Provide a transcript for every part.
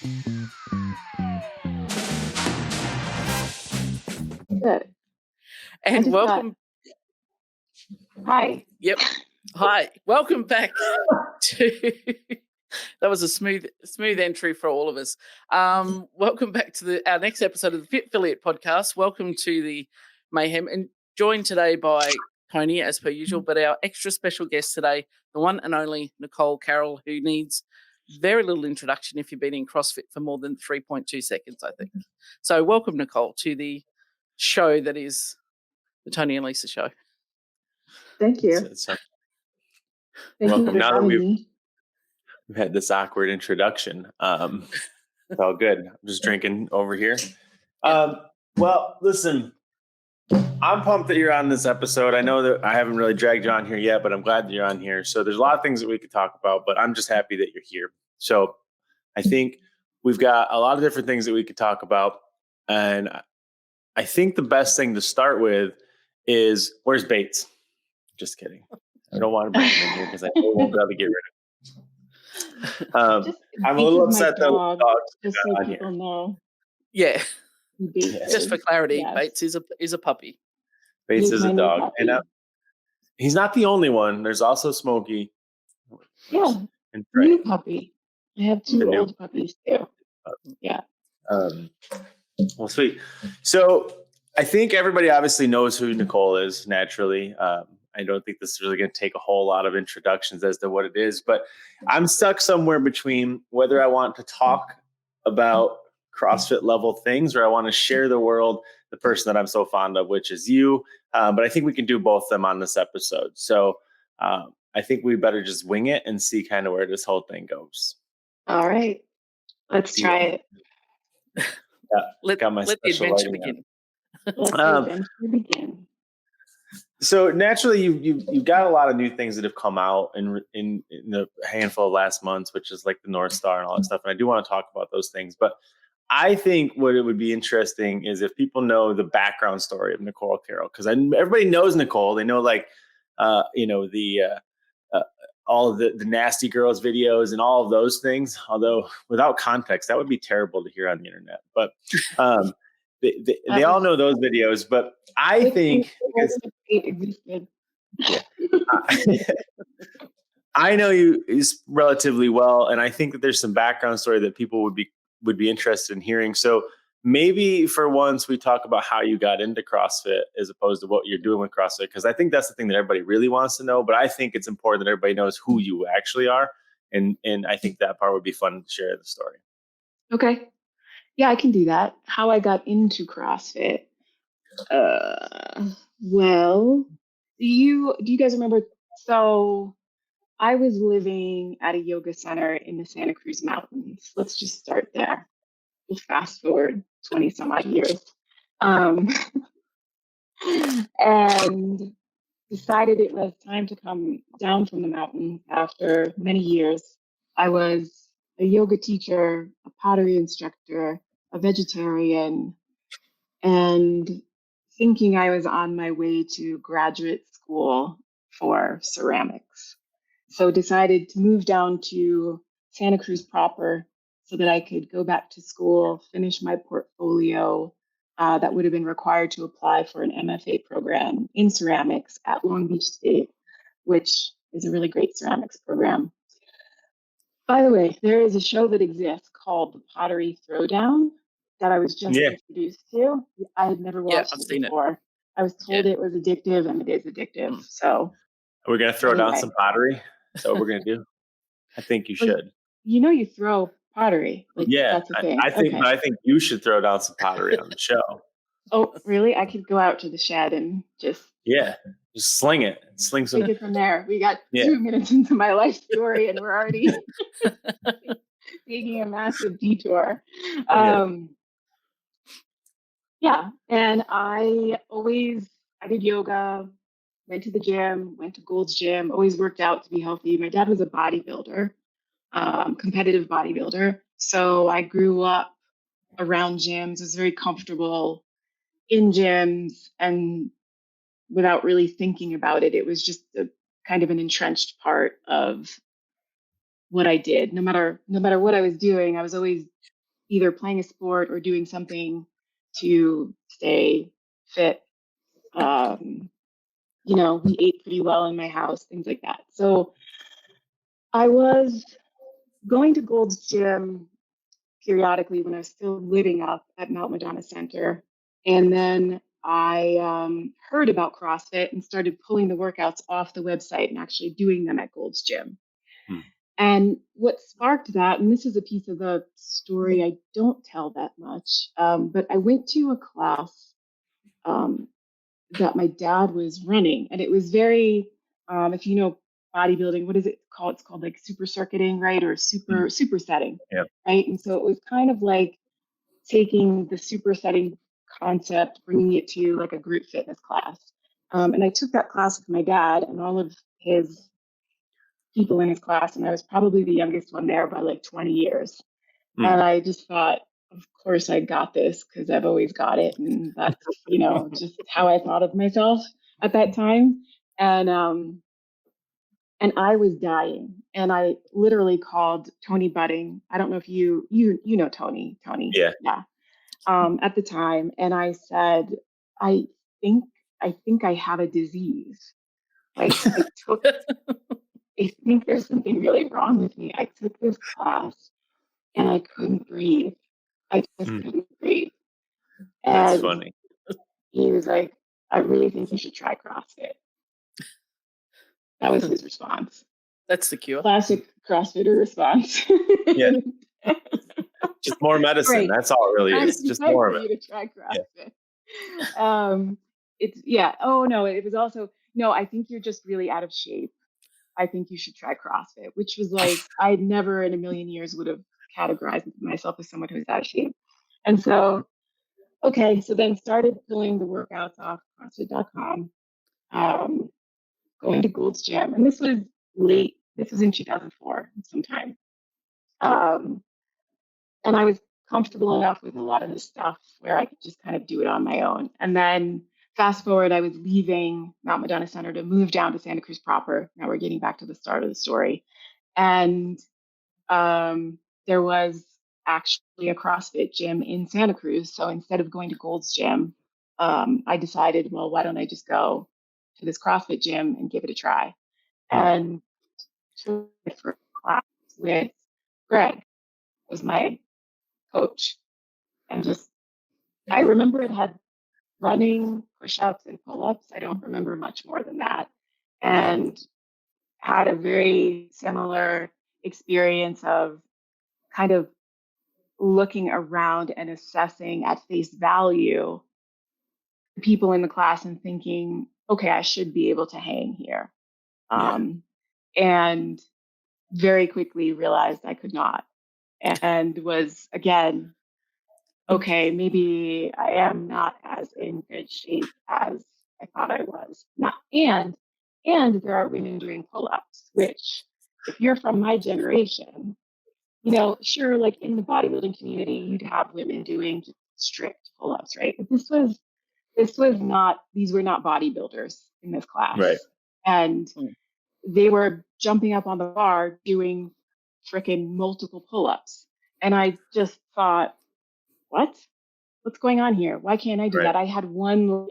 Good. And welcome. Hi. Yep. Hi. Welcome back to. That was a smooth entry for all of us. Welcome back to our next episode of the FitFilliate Podcast. Welcome to the Mayhem, and joined today by Tony, as per usual, but our extra special guest today, the one and only Nicole Carroll, who needs very little introduction if you've been in CrossFit for more than 3.2 seconds, I think. So welcome, Nicole, to the show that is the Tony and Lisa show. Thank you. Thank you for now that having we've me. had this awkward introduction, it's all good. I'm just drinking over here. Well, listen, I'm pumped that you're on this episode. I know that I haven't really dragged you on here yet, but I'm glad that you're on here. So there's a lot of things that we could talk about, but I'm just happy that you're here. So I think we've got a lot of different things that we could talk about. And I think the best thing to start with is, where's Bates? Just kidding. I don't want to bring him in here because I won't be able to get rid of him. I'm a little upset that dog, dogs just are so on people here. know. Yeah. Bates Just for clarity, yes. Bates is a puppy. Bates He's is my a new dog. puppy. And he's not the only one. There's also Smokey. Yeah, And new Frank. puppy. I have two The new old puppies too. Yeah. Well, sweet. So I think everybody obviously knows who Nicole is naturally. I don't think this is really going to take a whole lot of introductions as to what it is, but I'm stuck somewhere between whether I want to talk about CrossFit level things or I want to share the world, the person that I'm so fond of, which is you. But I think we can do both of them on this episode. So I think we better just wing it and see kind of where this whole thing goes. All right. Let's try it. Let the adventure begin. Let the adventure begin. So naturally, you've got a lot of new things that have come out in the handful of last months, which is like the North Star and all that stuff. And I do want to talk about those things. But I think what it would be interesting is if people know the background story of Nicole Carroll, because everybody knows Nicole. They know all of the Nasty Girls videos and all of those things. Although without context, that would be terrible to hear on the internet. But they all know those videos. But I think I know you is relatively well, and I think that there's some background story that people would be interested in hearing. So maybe for once we talk about how you got into CrossFit as opposed to what you're doing with CrossFit, because I think that's the thing that everybody really wants to know. But I think it's important that everybody knows who you actually are, and I think that part would be fun to share the story. Okay. Yeah, I can do that. How I got into CrossFit. Well, do you guys remember? So I was living at a yoga center in the Santa Cruz Mountains. Let's just start there. We'll fast forward 20 some odd years. And decided it was time to come down from the mountain after many years. I was a yoga teacher, a pottery instructor, a vegetarian, and thinking I was on my way to graduate school for ceramics. So decided to move down to Santa Cruz proper so that I could go back to school, finish my portfolio that would have been required to apply for an MFA program in ceramics at Long Beach State, which is a really great ceramics program. By the way, there is a show that exists called the Pottery Throwdown that I was just introduced to. I had never watched it before. I was told it was addictive, and it is addictive. So we're going to throw down some pottery. That's what we're going to do. I think you should. You know, you throw pottery. That's a thing. I think you should throw down some pottery on the show. Oh, really? I could go out to the shed and just sling it. Sling some. Take it from there. We got 2 minutes into my life story, and we're already taking a massive detour. And I did yoga, went to the gym, went to Gold's Gym, always worked out to be healthy. My dad was a bodybuilder, competitive bodybuilder. So I grew up around gyms, was very comfortable in gyms, and without really thinking about it, it was just a kind of an entrenched part of what I did. No matter what I was doing, I was always either playing a sport or doing something to stay fit. We ate pretty well in my house, things like that. So I was going to Gold's Gym periodically when I was still living up at Mount Madonna Center. And then I heard about CrossFit and started pulling the workouts off the website and actually doing them at Gold's Gym. And what sparked that, and this is a piece of the story I don't tell that much, but I went to a class that my dad was running, and it was very, if you know bodybuilding, what is it called? It's called like super circuiting, right? Or super setting, right? And so it was kind of like taking the super setting concept, bringing it to like a group fitness class. And I took that class with my dad and all of his people in his class, and I was probably the youngest one there by like 20 years. And I just thought, of course I got this because I've always got it. And that's, just how I thought of myself at that time. And I was dying. And I literally called Tony Budding. I don't know if you know Tony. Yeah. At the time. And I said, I think I have a disease. Like I think there's something really wrong with me. I took this class and I couldn't breathe. I just couldn't breathe. And that's funny. He was like, I really think you should try CrossFit. That was his response. That's the cure. Classic CrossFitter response. Yeah. Just more medicine. Right. That's all it really is. Just more of it. You to try CrossFit. It was also, I think you're just really out of shape. I think you should try CrossFit, which was like, I never in a million years would have categorized myself as someone who's out of shape. And so, so then started pulling the workouts off CrossFit.com, going to Gold's Gym. And this was late. This was in 2004 sometime. And I was comfortable enough with a lot of this stuff where I could just kind of do it on my own. And then fast forward, I was leaving Mount Madonna Center to move down to Santa Cruz proper. Now we're getting back to the start of the story. And there was actually a CrossFit gym in Santa Cruz. So instead of going to Gold's Gym, I decided, well, why don't I just go to this CrossFit gym and give it a try? And took my first class with Greg, was my coach. And I remember it had running, push-ups, and pull-ups. I don't remember much more than that. And had a very similar experience of kind of looking around and assessing at face value the people in the class and thinking, okay, I should be able to hang here. And very quickly realized I could not. And was, again, okay, maybe I am not as in good shape as I thought I was. And there are women doing pull-ups, which if you're from my generation, sure, like in the bodybuilding community, you'd have women doing strict pull-ups, right? But these were not bodybuilders in this class. Right. And they were jumping up on the bar doing frickin' multiple pull-ups. And I just thought, what's going on here? Why can't I do that? I had one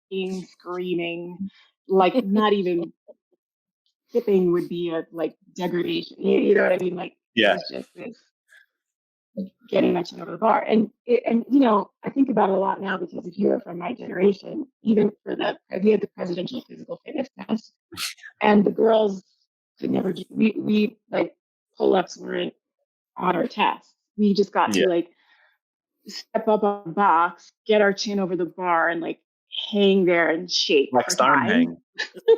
kicking, screaming, like not even tipping would be a like degradation. You know what I mean? Like, it was just this getting my chin over the bar. And I think about it a lot now because if you're from my generation, even we had the presidential physical fitness test and the girls could never do, we like pull-ups weren't on our test. We just got to like step up on the box, get our chin over the bar and like hang there and shake. Flexed arm hang.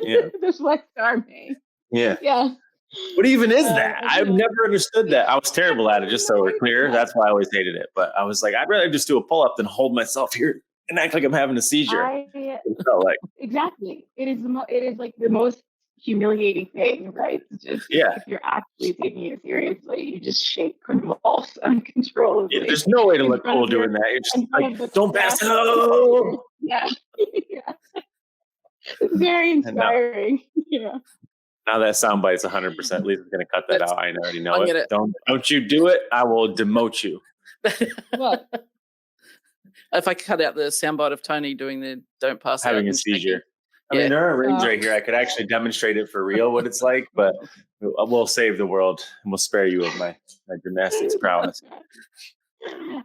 Yeah. The flexed arm hang. Yeah. Yeah. What even is that? I've never understood that. I was terrible at it, just so we're clear. That's why I always hated it. But I was like, I'd rather just do a pull-up than hold myself here and act like I'm having a seizure. Exactly. It is like the most humiliating thing, right? It's just if you're actually taking it seriously, you just shake convulse uncontrollably. Yeah, there's no way to look cool doing that. You're just like, don't pass out. Yeah. It's very inspiring. Yeah. Now that soundbite is 100%. Lisa's going to cut that out. I already know it. Don't you do it. I will demote you. What? If I cut out the soundbite of Tony doing the don't pass out Having a and shaking. seizure. I Yeah. mean, there are rings right here. I could actually demonstrate it for real what it's like, but we'll save the world and we'll spare you of my gymnastics prowess.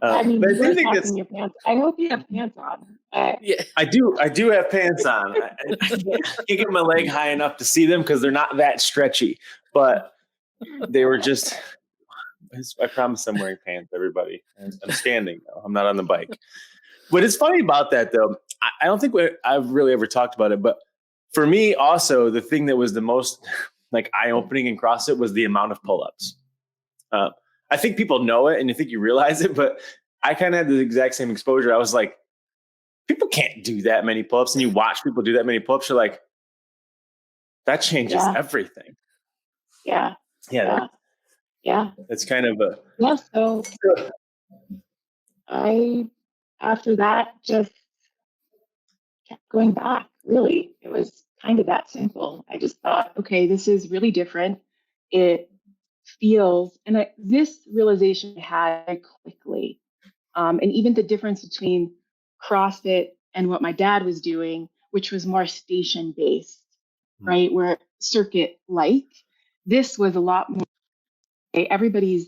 I mean, but I you do were think talking your pants. I hope you have pants on. Yeah. I do have pants on. I can't get my leg high enough to see them because they're not that stretchy, but they were just, I promise I'm wearing pants, everybody. I'm standing though. I'm not on the bike. What is funny about that though, I don't think I've really ever talked about it, but for me also, the thing that was the most like eye-opening in CrossFit was the amount of pull-ups. I think people know it and you think you realize it, but I kind of had the exact same exposure. I was like, people can't do that many pull-ups. And you watch people do that many pull-ups, you're like, that changes everything. Yeah. It's kind of a... Yeah, so I, after that, just kept going back, really. It was kind of that simple. I just thought, okay, this is really different. It feels, and this realization I had very quickly. And even the difference between CrossFit and what my dad was doing, which was more station-based, right? Where circuit-like. This was a lot more, everybody's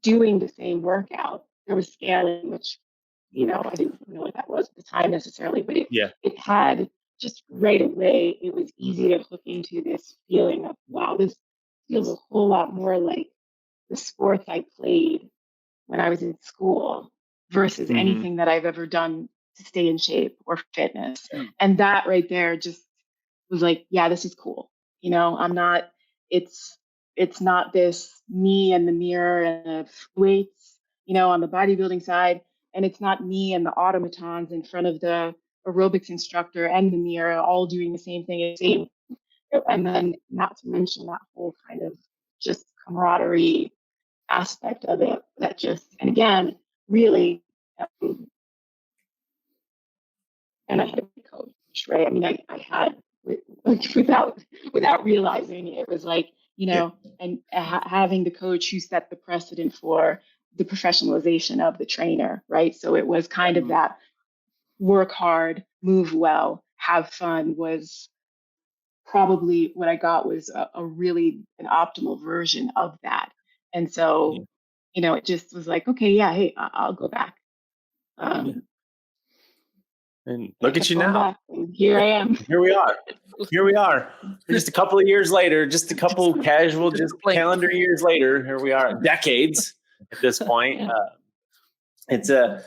doing the same workout. There was scaling, which, I didn't know what that was at the time necessarily, but it had just right away, it was easy to hook into this feeling of, wow, this feels a whole lot more like the sports I played when I was in school versus anything that I've ever done to stay in shape or fitness. And that right there just was like, yeah, this is cool. I'm not, it's not this me and the mirror and the weights, on the bodybuilding side. And it's not me and the automatons in front of the aerobics instructor and the mirror all doing the same thing. And then not to mention that whole kind of just camaraderie aspect of it that just, and again, really, and I had a coach, right? I mean, I had, without realizing it was like, and having the coach who set the precedent for the professionalization of the trainer, right? So it was kind of that work hard, move well, have fun was probably what I got was a really an optimal version of that. And so, it just was like, okay, yeah, hey, I'll go back. And look at you now. Here I am. Here we are. Just a couple of years later, just a couple casual, just calendar years later, here we are, decades at this point. It's the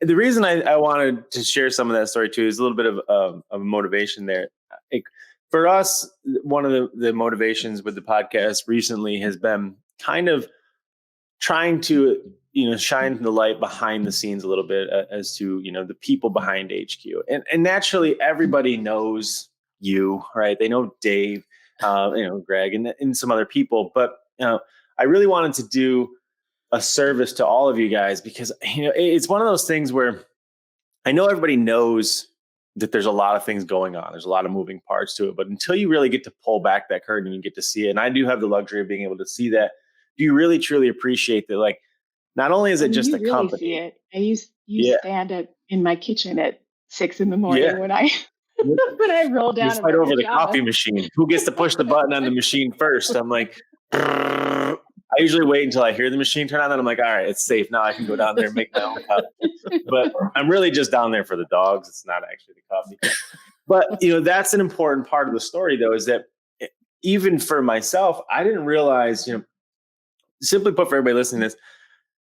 reason I wanted to share some of that story too is a little bit of a motivation there. For us, one of the motivations with the podcast recently has been kind of trying to, shine the light behind the scenes a little bit as to, the people behind HQ. And naturally, everybody knows you, right? They know Dave, Greg and some other people. But, I really wanted to do a service to all of you guys because, it's one of those things where I know everybody knows that there's a lot of things going on. There's a lot of moving parts to it. But until you really get to pull back that curtain and you get to see it, and I do have the luxury of being able to see that, do you really, truly apprite that, like, not only is it just a really company. See it. And you stand in my kitchen at 6 a.m. when I roll down. You fight over the coffee machine. Who gets to push the button on the machine first? I'm like, I usually wait until I hear the machine turn on. Then I'm like, all right, it's safe. Now I can go down there and make my own cup. But I'm really just down there for the dogs. It's not actually the coffee. But, that's an important part of the story, though, is that even for myself, I didn't realize, simply put for everybody listening to this,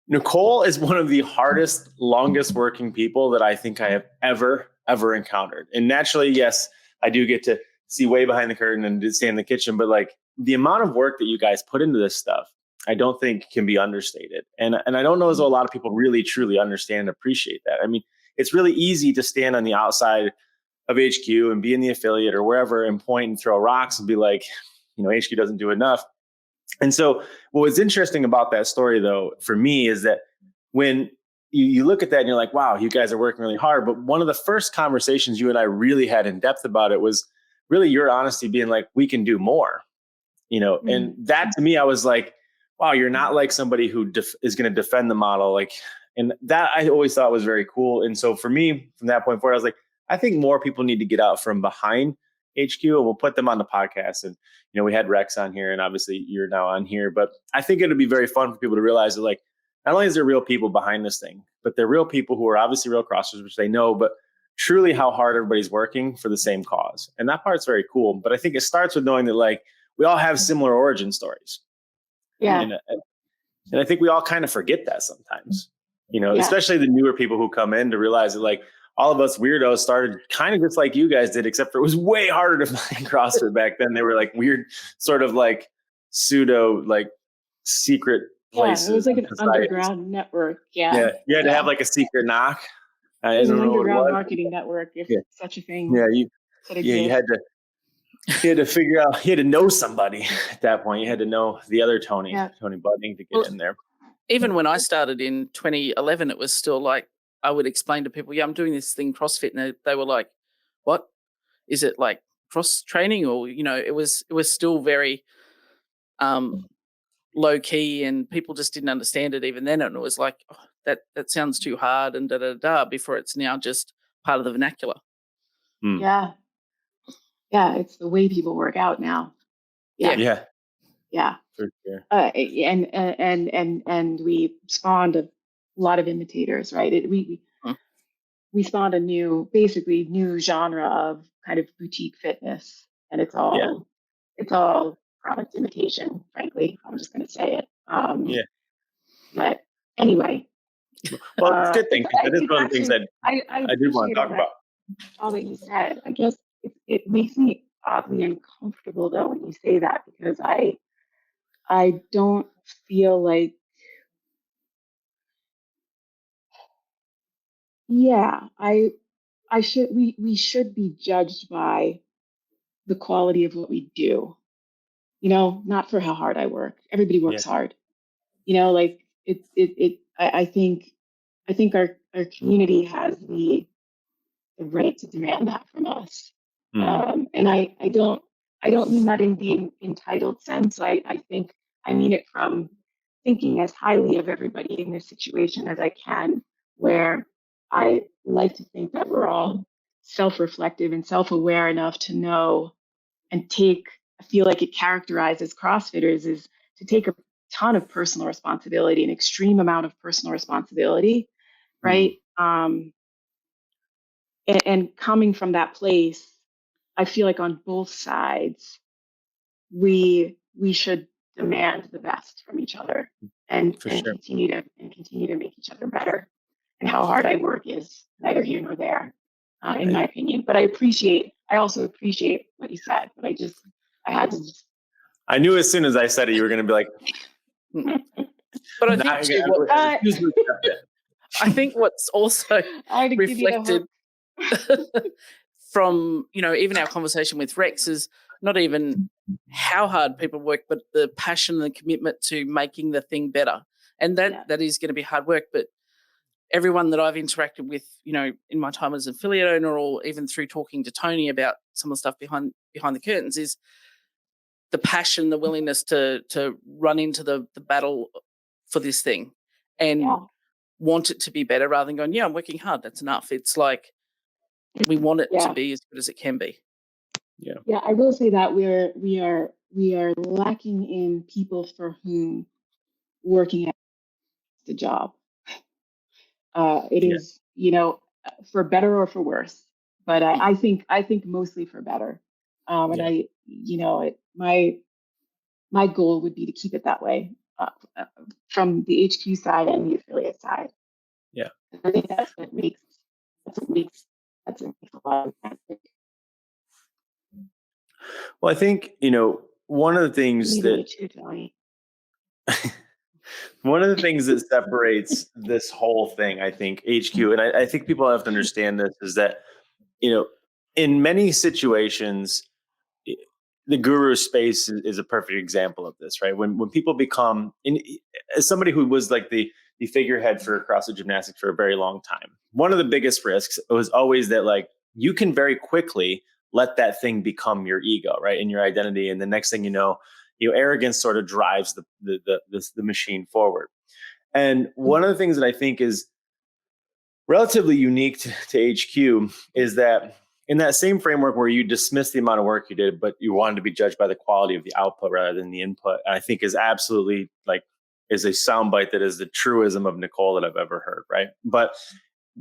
Nicole is one of the hardest, longest working people that I think I have ever encountered. And naturally, yes, I do get to see way behind the curtain and stay in the kitchen, but like the amount of work that you guys put into this stuff, I don't think can be understated. And I don't know as though a lot of people really, truly understand and appreciate that. I mean, it's really easy to stand on the outside of HQ and be in the affiliate or wherever and point and throw rocks and be like, HQ doesn't do enough. And so what was interesting about that story, though, for me is that when you look at that and you're like, wow, you guys are working really hard. But one of the first conversations you and I really had in depth about it was really your honesty being like, we can do more, and that to me, I was like, wow, you're not like somebody who is going to defend the model. Like, and that I always thought was very cool. And so for me, from that point forward, I was like, I think more people need to get out from behind HQ, and we'll put them on the podcast. And, we had Rex on here, and obviously you're now on here, but I think it'll be very fun for people to realize that, like, not only is there real people behind this thing, but they're real people who are obviously real CrossFitters, which they know, but truly how hard everybody's working for the same cause. And that part's very cool. But I think it starts with knowing that, like, we all have similar origin stories. Yeah. And I think we all kind of forget that sometimes, especially the newer people who come in to realize that, like, all of us weirdos started kind of just like you guys did, except for it was way harder to find CrossFit back then. They were like weird, sort of like pseudo, like secret places. Yeah, it was like an underground network. Yeah. You had to have like a secret knock. It was an underground marketing network, if such a thing. Yeah, you had to figure out, you had to know somebody at that point. You had to know the other Tony Budding to get in there. Even when I started in 2011, it was still like, I would explain to people, I'm doing this thing CrossFit, and they were like, what? Is it like cross training? Or, it was still very low key, and people just didn't understand it even then. And it was like, that sounds too hard, and before it's now just part of the vernacular. Yeah. Yeah. It's the way people work out now. Yeah. For sure. And we spawned a lot of imitators, right? We spawned a new genre of kind of boutique fitness, and it's all product imitation. Frankly, I'm just going to say it. But anyway, well, it's a good thing. That is one of the things that I did want to talk about. All that you said, I guess it makes me oddly uncomfortable though when you say that, because I don't feel like. Yeah, we should be judged by the quality of what we do, not for how hard I work. Everybody works hard, like I think our community has the right to demand that from us. And I don't mean that in the entitled sense. I think I mean it from thinking as highly of everybody in this situation as I can, where I like to think that we're all self-reflective and self-aware enough to know and I feel like it characterizes CrossFitters is to take a ton of personal responsibility, an extreme amount of personal responsibility, right? And coming from that place, I feel like on both sides, we should demand the best from each other and continue to make each other better. And how hard I work is neither here nor there, in my opinion. But I also appreciate what you said. But I knew as soon as I said it, you were going to be like. But I think what's also reflected from even our conversation with Rex is not even how hard people work, but the passion and the commitment to making the thing better. And that is going to be hard work, but everyone that I've interacted with, in my time as an affiliate owner, or even through talking to Tony about some of the stuff behind the curtains, is the passion, the willingness to run into the battle for this thing and want it to be better, rather than going, I'm working hard, that's enough. It's like we want it to be as good as it can be. Yeah, I will say that we are lacking in people for whom working at the job. It is, for better or for worse, but I think mostly for better. And my goal would be to keep it that way, from the HQ side and the affiliate side. Yeah, I think that's what makes a lot of sense. Well, I think one of the things one of the things that separates this whole thing, I think, HQ, and I think people have to understand this, is that, in many situations, the guru space is a perfect example of this, right? When people become, as somebody who was like the figurehead for CrossFit gymnastics for a very long time, one of the biggest risks was always that, like, you can very quickly let that thing become your ego, right? And your identity. And the next thing you know, arrogance sort of drives the machine forward. And one of the things that I think is relatively unique to HQ is that in that same framework where you dismiss the amount of work you did, but you wanted to be judged by the quality of the output rather than the input, I think is absolutely is a soundbite that is the truism of Nicole that I've ever heard, right? But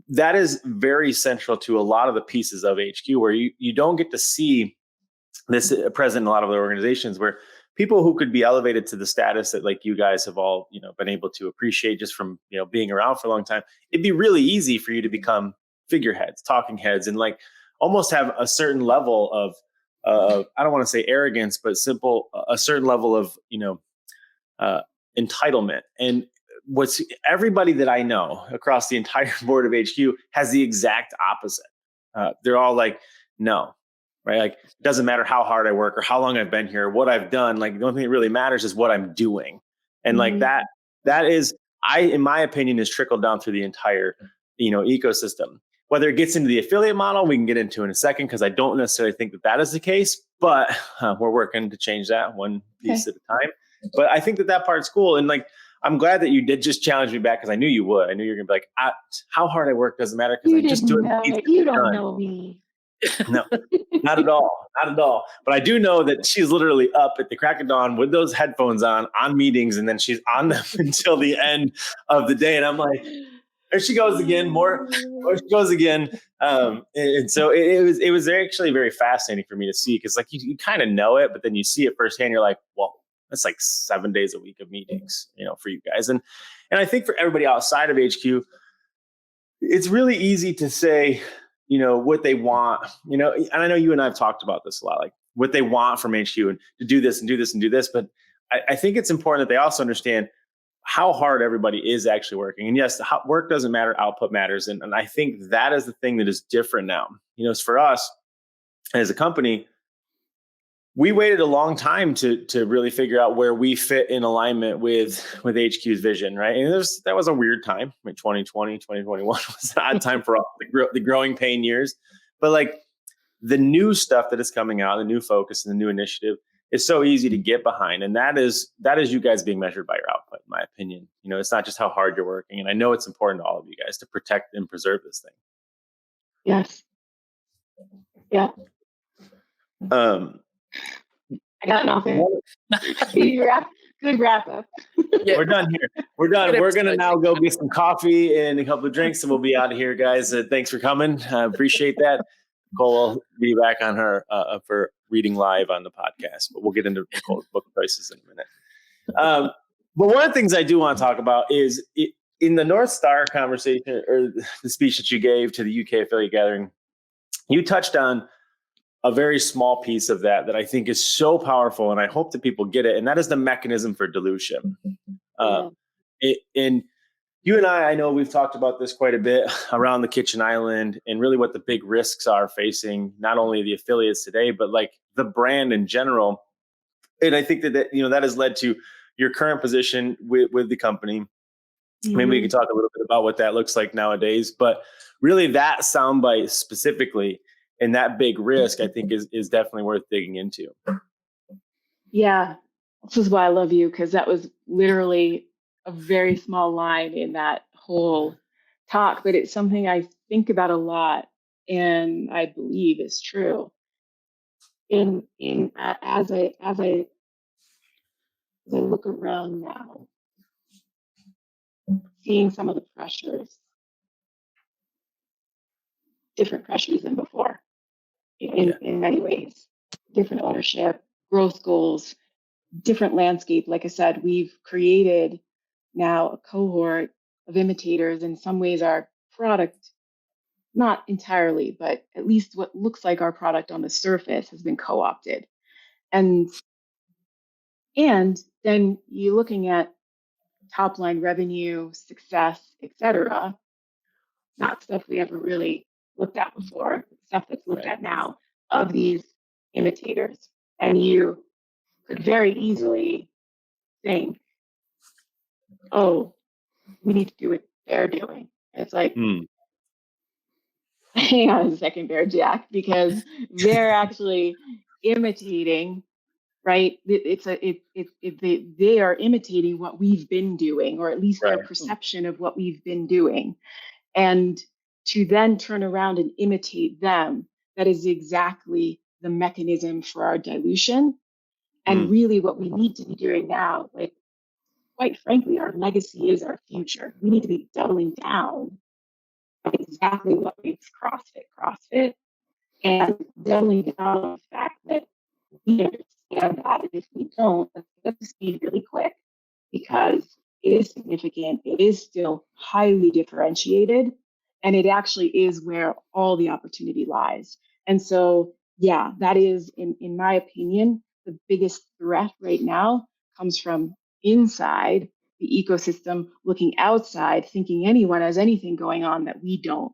that is very central to a lot of the pieces of HQ where you don't get to see this present in a lot of the organizations where people who could be elevated to the status that like you guys have all, been able to appreciate just from, being around for a long time. It'd be really easy for you to become figureheads, talking heads, and like almost have a certain level of I don't want to say arrogance, but a certain level of, entitlement. And what's everybody that I know across the entire board of HQ has the exact opposite. They're all like, no, right? Like, it doesn't matter how hard I work or how long I've been here, what I've done. Like, the only thing that really matters is what I'm doing. And like that is, in my opinion, is trickled down through the entire, ecosystem. Whether it gets into the affiliate model, we can get into in a second, because I don't necessarily think that is the case, but we're working to change that one piece at a time. But I think that part's cool. And like, I'm glad that you did just challenge me back, because I knew you would. I knew you were going to be like, how hard I work doesn't matter, because I just do it. You don't know me. No, not at all. Not at all. But I do know that she's literally up at the crack of dawn with those headphones on meetings, and then she's on them until the end of the day. And I'm like, there she goes again, more she goes again. And so it was actually very fascinating for me to see, because like you kind of know it, but then you see it firsthand. You're like, well, that's like 7 days a week of meetings, for you guys. And I think for everybody outside of HQ, it's really easy to say, what they want, and I know you and I have talked about this a lot, like what they want from HQ and to do this and do this and do this. But I think it's important that they also understand how hard everybody is actually working. And yes, work doesn't matter, output matters. And I think that is the thing that is different now. It's for us as a company, we waited a long time to really figure out where we fit in alignment with HQ's vision, right? And that was a weird time. 2020, 2021 was an odd time for all the growing pain years. But like the new stuff that is coming out, the new focus and the new initiative is so easy to get behind. And that is you guys being measured by your output, in my opinion. It's not just how hard you're working. And I know it's important to all of you guys to protect and preserve this thing. Yes. Yeah. I got nothing. Good wrap up. Yeah. We're done here. We're done. We're going to now go get some coffee and a couple of drinks, and we'll be out of here, guys. Thanks for coming. I appreciate that. Nicole will be back on her for reading live on the podcast, but we'll get into Nicole's book prices in a minute. But one of the things I do want to talk about is in the North Star conversation, or the speech that you gave to the UK affiliate gathering, you touched on a very small piece of that I think is so powerful, and I hope that people get it. And that is the mechanism for dilution. And you and I know we've talked about this quite a bit around the kitchen island, and really what the big risks are facing not only the affiliates today, but like the brand in general. And I think that that has led to your current position with the company. Mm-hmm. Maybe we can talk a little bit about what that looks like nowadays, but really that soundbite specifically and that big risk, I think is definitely worth digging into. Yeah, this is why I love you, because that was literally a very small line in that whole talk, but it's something I think about a lot, and I believe is true. As I look around now, seeing some of the pressures, different pressures than before, in many ways, different ownership, growth goals, different landscape. Like I said, we've created now a cohort of imitators. In some ways, our product, not entirely, but at least what looks like our product on the surface has been co-opted. And then you're looking at top line revenue, success, etc. Not stuff we ever really looked at before, stuff that's looked at now of these imitators. And you could very easily think, oh, we need to do what they're doing. It's like, hang on a second there, Jack, because they're actually imitating right? They are imitating what we've been doing, or at least their perception of what we've been doing. And to then turn around and imitate them, that is exactly the mechanism for our dilution. And really what we need to be doing now, like, quite frankly, our legacy is our future. We need to be doubling down on exactly what makes CrossFit, and doubling down on the fact that we understand that. And if we don't, let's get up to speed really quick, because it is significant. It is still highly differentiated, and it actually is where all the opportunity lies. And so, yeah, that is, in my opinion, the biggest threat right now comes from inside the ecosystem, looking outside, thinking anyone has anything going on that we don't.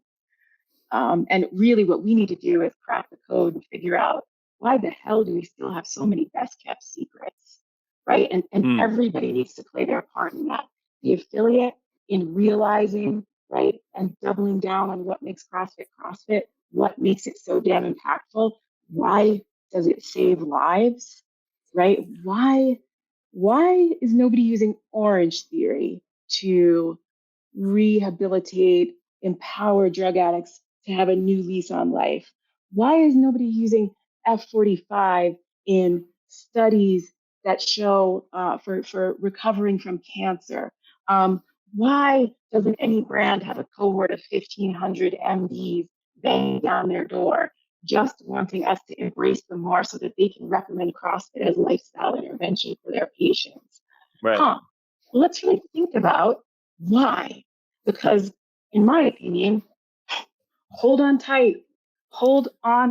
And really what we need to do is crack the code and figure out, why the hell do we still have so many best kept secrets, right? And everybody needs to play their part in that. The affiliate, in realizing, right, and doubling down on what makes CrossFit, what makes it so damn impactful. Why does it save lives, right? Why is nobody using Orange Theory to rehabilitate, empower drug addicts to have a new lease on life? Why is nobody using F45 in studies that show for recovering from cancer? Why doesn't any brand have a cohort of 1,500 MDs banging down their door, just wanting us to embrace them more so that they can recommend CrossFit as lifestyle intervention for their patients? Right. Well, let's really think about why. Because in my opinion, hold on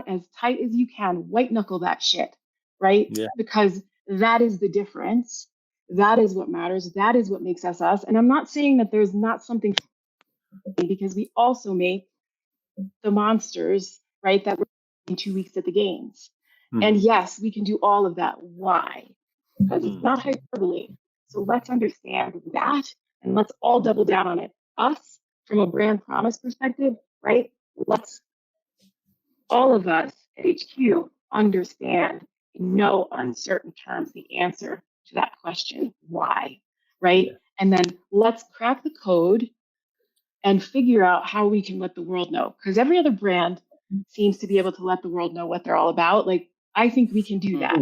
as tight as you can, white knuckle that shit, right? Yeah. Because that is the difference. That is what matters. That is what makes us us. And I'm not saying that there's not something, because we also make the monsters, right, that were in 2 weeks at the games. And yes, we can do all of that. Why? Because it's not hyperbole. So let's understand that, and let's all double down on it. Us, from a brand promise perspective, right? Let's, all of us at HQ, understand in no uncertain terms the answer to that question, why, right? Yeah. And then let's crack the code and figure out how we can let the world know. Because every other brand seems to be able to let the world know what they're all about. Like, I think we can do that.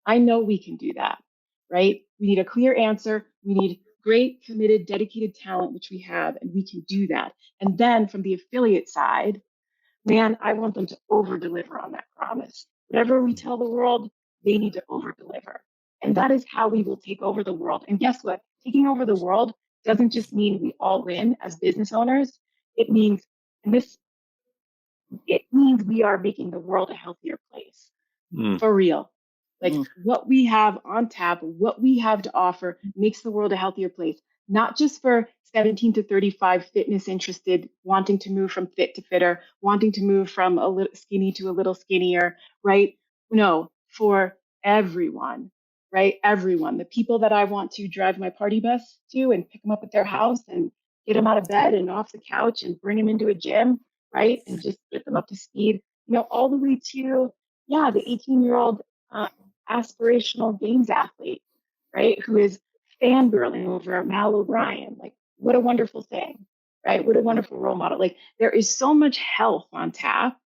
I know we can do that, right? We need a clear answer. We need great, committed, dedicated talent, which we have, and we can do that. And then from the affiliate side, man, I want them to over-deliver on that promise. Whatever we tell the world, they need to over-deliver. And that is how we will take over the world. And guess what? Taking over the world doesn't just mean we all win as business owners. It means, we are making the world a healthier place. For real. Like, what we have on tap, what we have to offer makes the world a healthier place. Not just for 17 to 35 fitness interested, wanting to move from fit to fitter, wanting to move from a little skinny to a little skinnier, right? No, for everyone, right? Everyone. The people that I want to drive my party bus to and pick them up at their house and get them out of bed and off the couch and bring them into a gym, right? And just get them up to speed, all the way to, the 18-year-old aspirational games athlete, right? Who is fangirling over Mal O'Brien. Like, what a wonderful thing, right? What a wonderful role model. Like, there is so much health on tap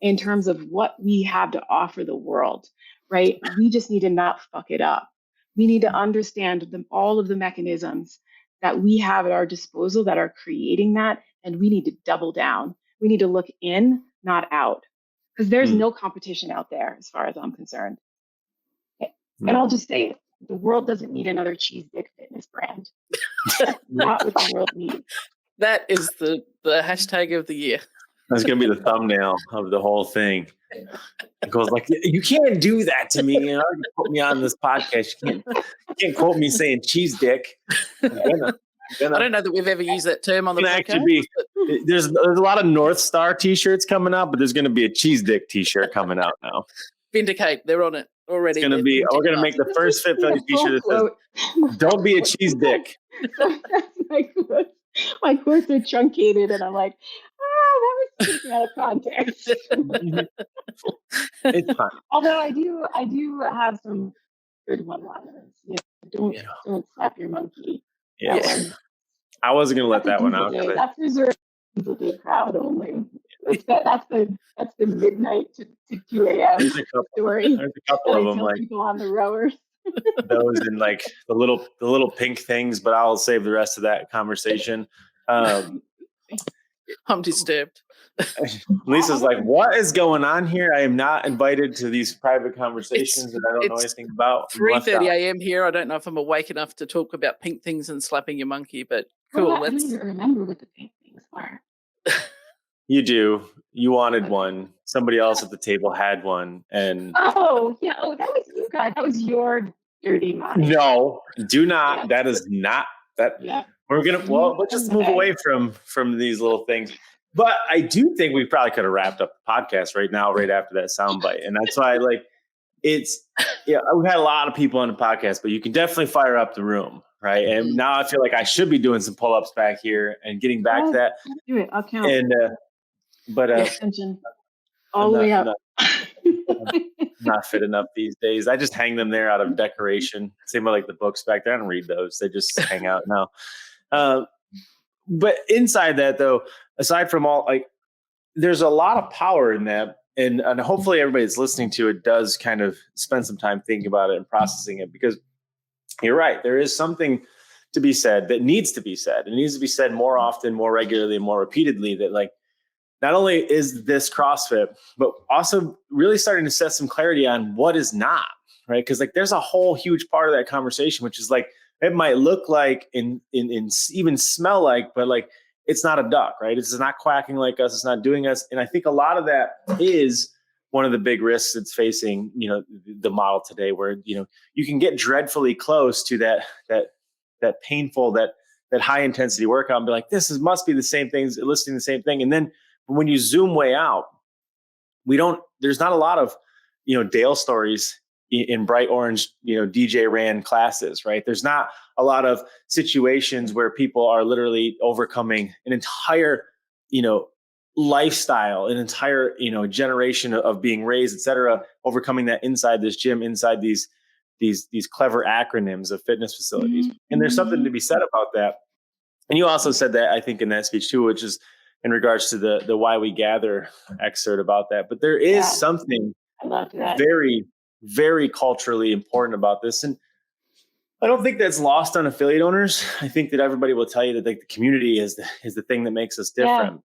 in terms of what we have to offer the world, right? We just need to not fuck it up. We need to understand all of the mechanisms that we have at our disposal that are creating that, and we need to double down. We need to look in, not out, because there's no competition out there as far as I'm concerned. And I'll just say, the world doesn't need another cheese dick fitness brand. That's not what the world needs. That is the hashtag of the year. That's going to be the thumbnail of the whole thing. It goes like, you can't do that to me. You already put me on this podcast. You can't quote me saying cheese dick. I don't know that we've ever used that term on the podcast. There's a lot of North Star t-shirts coming out, but there's going to be a cheese dick t-shirt coming out now. Vindicate. They're on it already. It's going to be, we're going to make the first FitFilliate t-shirt that says, don't be a cheese dick. So that's my quotes. My quotes are truncated, and I'm like, that was taken out of context. It's fine. Although I do have some good one-liners. You know, don't slap your monkey. Yeah. That one, I wasn't going to let that's that a one Diesel out. Day. That's reserved for Diesel Day crowd only. That's the midnight to 2 a.m. There's a story couple that of I them, tell like people on the rowers. those and like the little pink things, but I'll save the rest of that conversation. I'm disturbed. Lisa's like, what is going on here? I am not invited to these private conversations that I don't know anything about. 3:30 a.m. here. I don't know if I'm awake enough to talk about pink things and slapping your monkey, but cool. I don't even remember what the pink things were. You do. You wanted one. Somebody else at the table had one, and that was you guys. That was your dirty mind. no, do not. Yeah. That is not that. Yeah. Let's just move away from these little things. But I do think we probably could have wrapped up the podcast right now, right after that soundbite. And that's why we've had a lot of people on the podcast, but you can definitely fire up the room, right? And now I feel like I should be doing some pull-ups back here and getting back to that. Do it. I'll count. And attention all the way up. Not fit enough these days. I just hang them there out of decoration. Same with like the books back there. I don't read those. They just hang out now. But inside that, though, aside from all, like, there's a lot of power in that. And hopefully everybody that's listening to it does kind of spend some time thinking about it and processing it, because you're right. There is something to be said that needs to be said. It needs to be said more often, more regularly, and more repeatedly, that like, not only is this CrossFit, but also really starting to set some clarity on what is not, right? Because like there's a whole huge part of that conversation, which is like, it might look like and even smell like, but like it's not a duck, right? It's not quacking like us. It's not doing us. And I think a lot of that is one of the big risks that's facing, the model today, where, you can get dreadfully close to that painful, that high intensity workout and be like, must be the same things, listing the same thing. And then when you zoom way out, there's not a lot of, Dale stories in bright orange, DJ ran classes, right? There's not a lot of situations where people are literally overcoming an entire, lifestyle, an entire, generation of being raised, et cetera, overcoming that inside this gym, inside these clever acronyms of fitness facilities. Mm-hmm. And there's something to be said about that. And you also said that, I think, in that speech too, which is in regards to the Why We Gather excerpt about that. But there is something very, very culturally important about this. And I don't think that's lost on affiliate owners. I think that everybody will tell you that like the community is the thing that makes us different.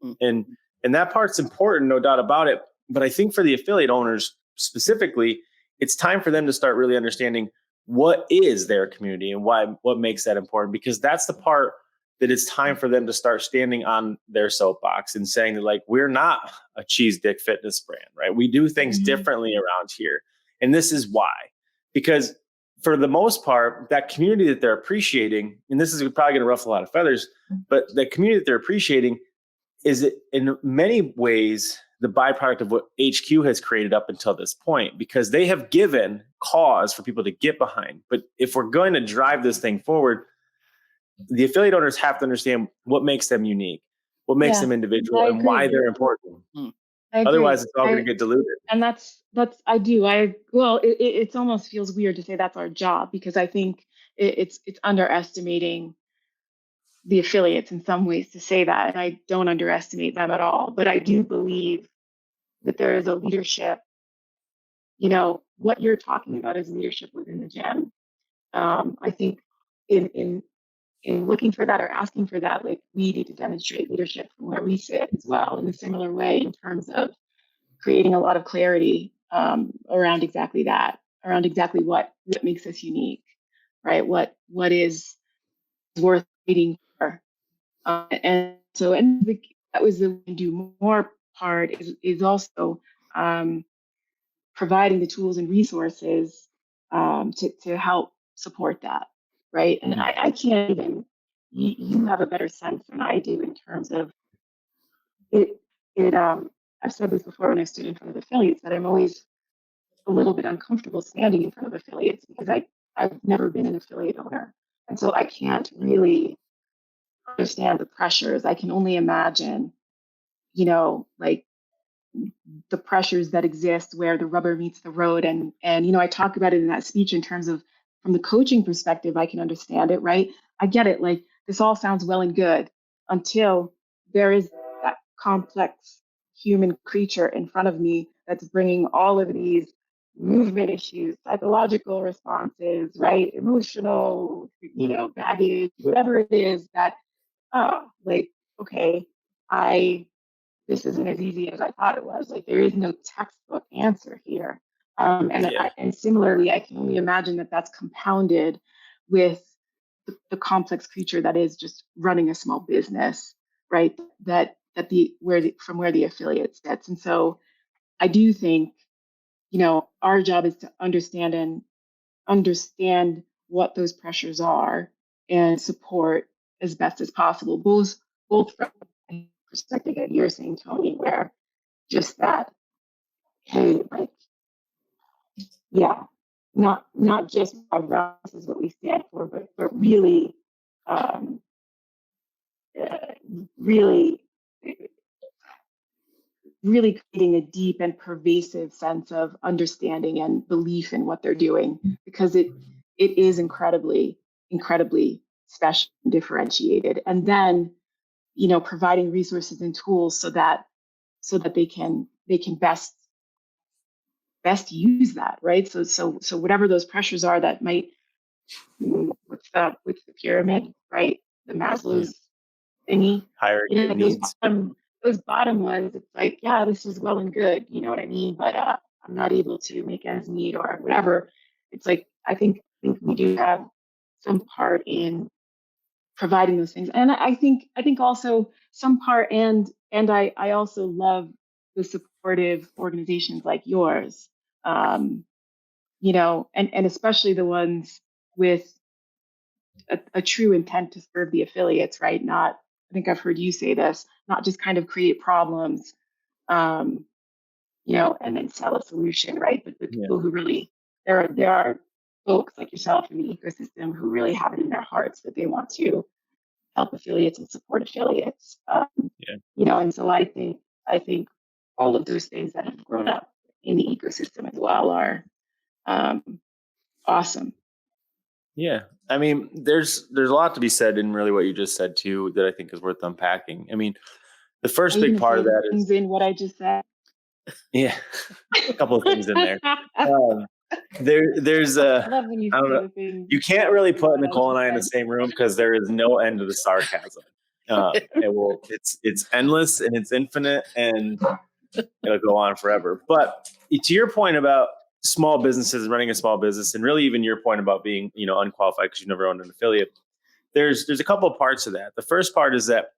Yeah. And that part's important, no doubt about it. But I think for the affiliate owners specifically, it's time for them to start really understanding what is their community and what makes that important, because that's the part that it's time for them to start standing on their soapbox and saying that, like, we're not a cheese dick fitness brand, right? We do things differently around here. And this is why. Because for the most part, that community that they're appreciating, and this is probably going to ruffle a lot of feathers, but the community that they're appreciating is in many ways the byproduct of what HQ has created up until this point, because they have given cause for people to get behind. But if we're going to drive this thing forward, the affiliate owners have to understand what makes them unique, what makes them individual, and why they're important. Otherwise, it's all going to get diluted. And it almost feels weird to say that's our job, because I think it's underestimating the affiliates in some ways to say that. And I don't underestimate them at all. But I do believe that there is a leadership, what you're talking about is leadership within the gym. I think in looking for that or asking for that, like, we need to demonstrate leadership from where we sit as well, in a similar way, in terms of creating a lot of clarity around exactly that, around exactly what makes us unique, right? What is worth waiting for. That was the do more part is also providing the tools and resources to help support that. Right. And I can't even, you have a better sense than I do in terms of it. I've said this before when I stood in front of affiliates, that I'm always a little bit uncomfortable standing in front of affiliates, because I've never been an affiliate owner. And so I can't really understand the pressures. I can only imagine, like the pressures that exist where the rubber meets the road. And, I talk about it in that speech in terms of from the coaching perspective, I can understand it, right? I get it. Like this all sounds well and good until there is that complex human creature in front of me that's bringing all of these movement issues, psychological responses, right? Emotional, baggage, whatever it is that, okay, this isn't as easy as I thought it was. Like there is no textbook answer here. And similarly, I can only imagine that that's compounded with the complex creature that is just running a small business, right? From where the affiliate sits. And so I do think, our job is to understand what those pressures are and support as best as possible, both from a perspective that you're saying, Tony, where just that, hey, like, yeah, not just this is what we stand for, but really, really, really creating a deep and pervasive sense of understanding and belief in what they're doing, because it is incredibly, incredibly special and differentiated. And then, providing resources and tools so that they can best use that, right? So whatever those pressures are that might with the pyramid, right? The Maslow's thingy, hierarchy of needs. Those bottom ones, it's like, yeah, this is well and good, you know what I mean? But I'm not able to make ends meet or whatever. It's like I think we do have some part in providing those things, and I think also some part, and I also love the supportive organizations like yours, and especially the ones with a true intent to serve the affiliates, right? Not, I think I've heard you say this, not just kind of create problems, and then sell a solution, right? But the people who really, there are folks like yourself in the ecosystem who really have it in their hearts that they want to help affiliates and support affiliates. And so I think all of those things that have grown up in the ecosystem as well are awesome. Yeah. I mean, there's a lot to be said in really what you just said too, that I think is worth unpacking. I mean, the first big part of that is in what I just said. Yeah. A couple of things in there. There's I love when you I don't say know. the things. You can't really put Nicole and I in the same room because there is no end to the sarcasm. It's endless and it's infinite and it'll go on forever. But to your point about small businesses, running a small business, and really even your point about being, unqualified because you never owned an affiliate, there's a couple of parts of that. The first part is that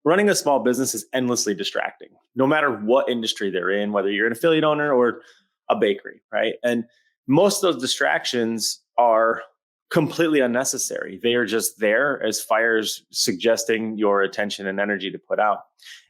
running a small business is endlessly distracting, no matter what industry they're in, whether you're an affiliate owner or a bakery, right? And most of those distractions are completely unnecessary. They are just there as fires suggesting your attention and energy to put out.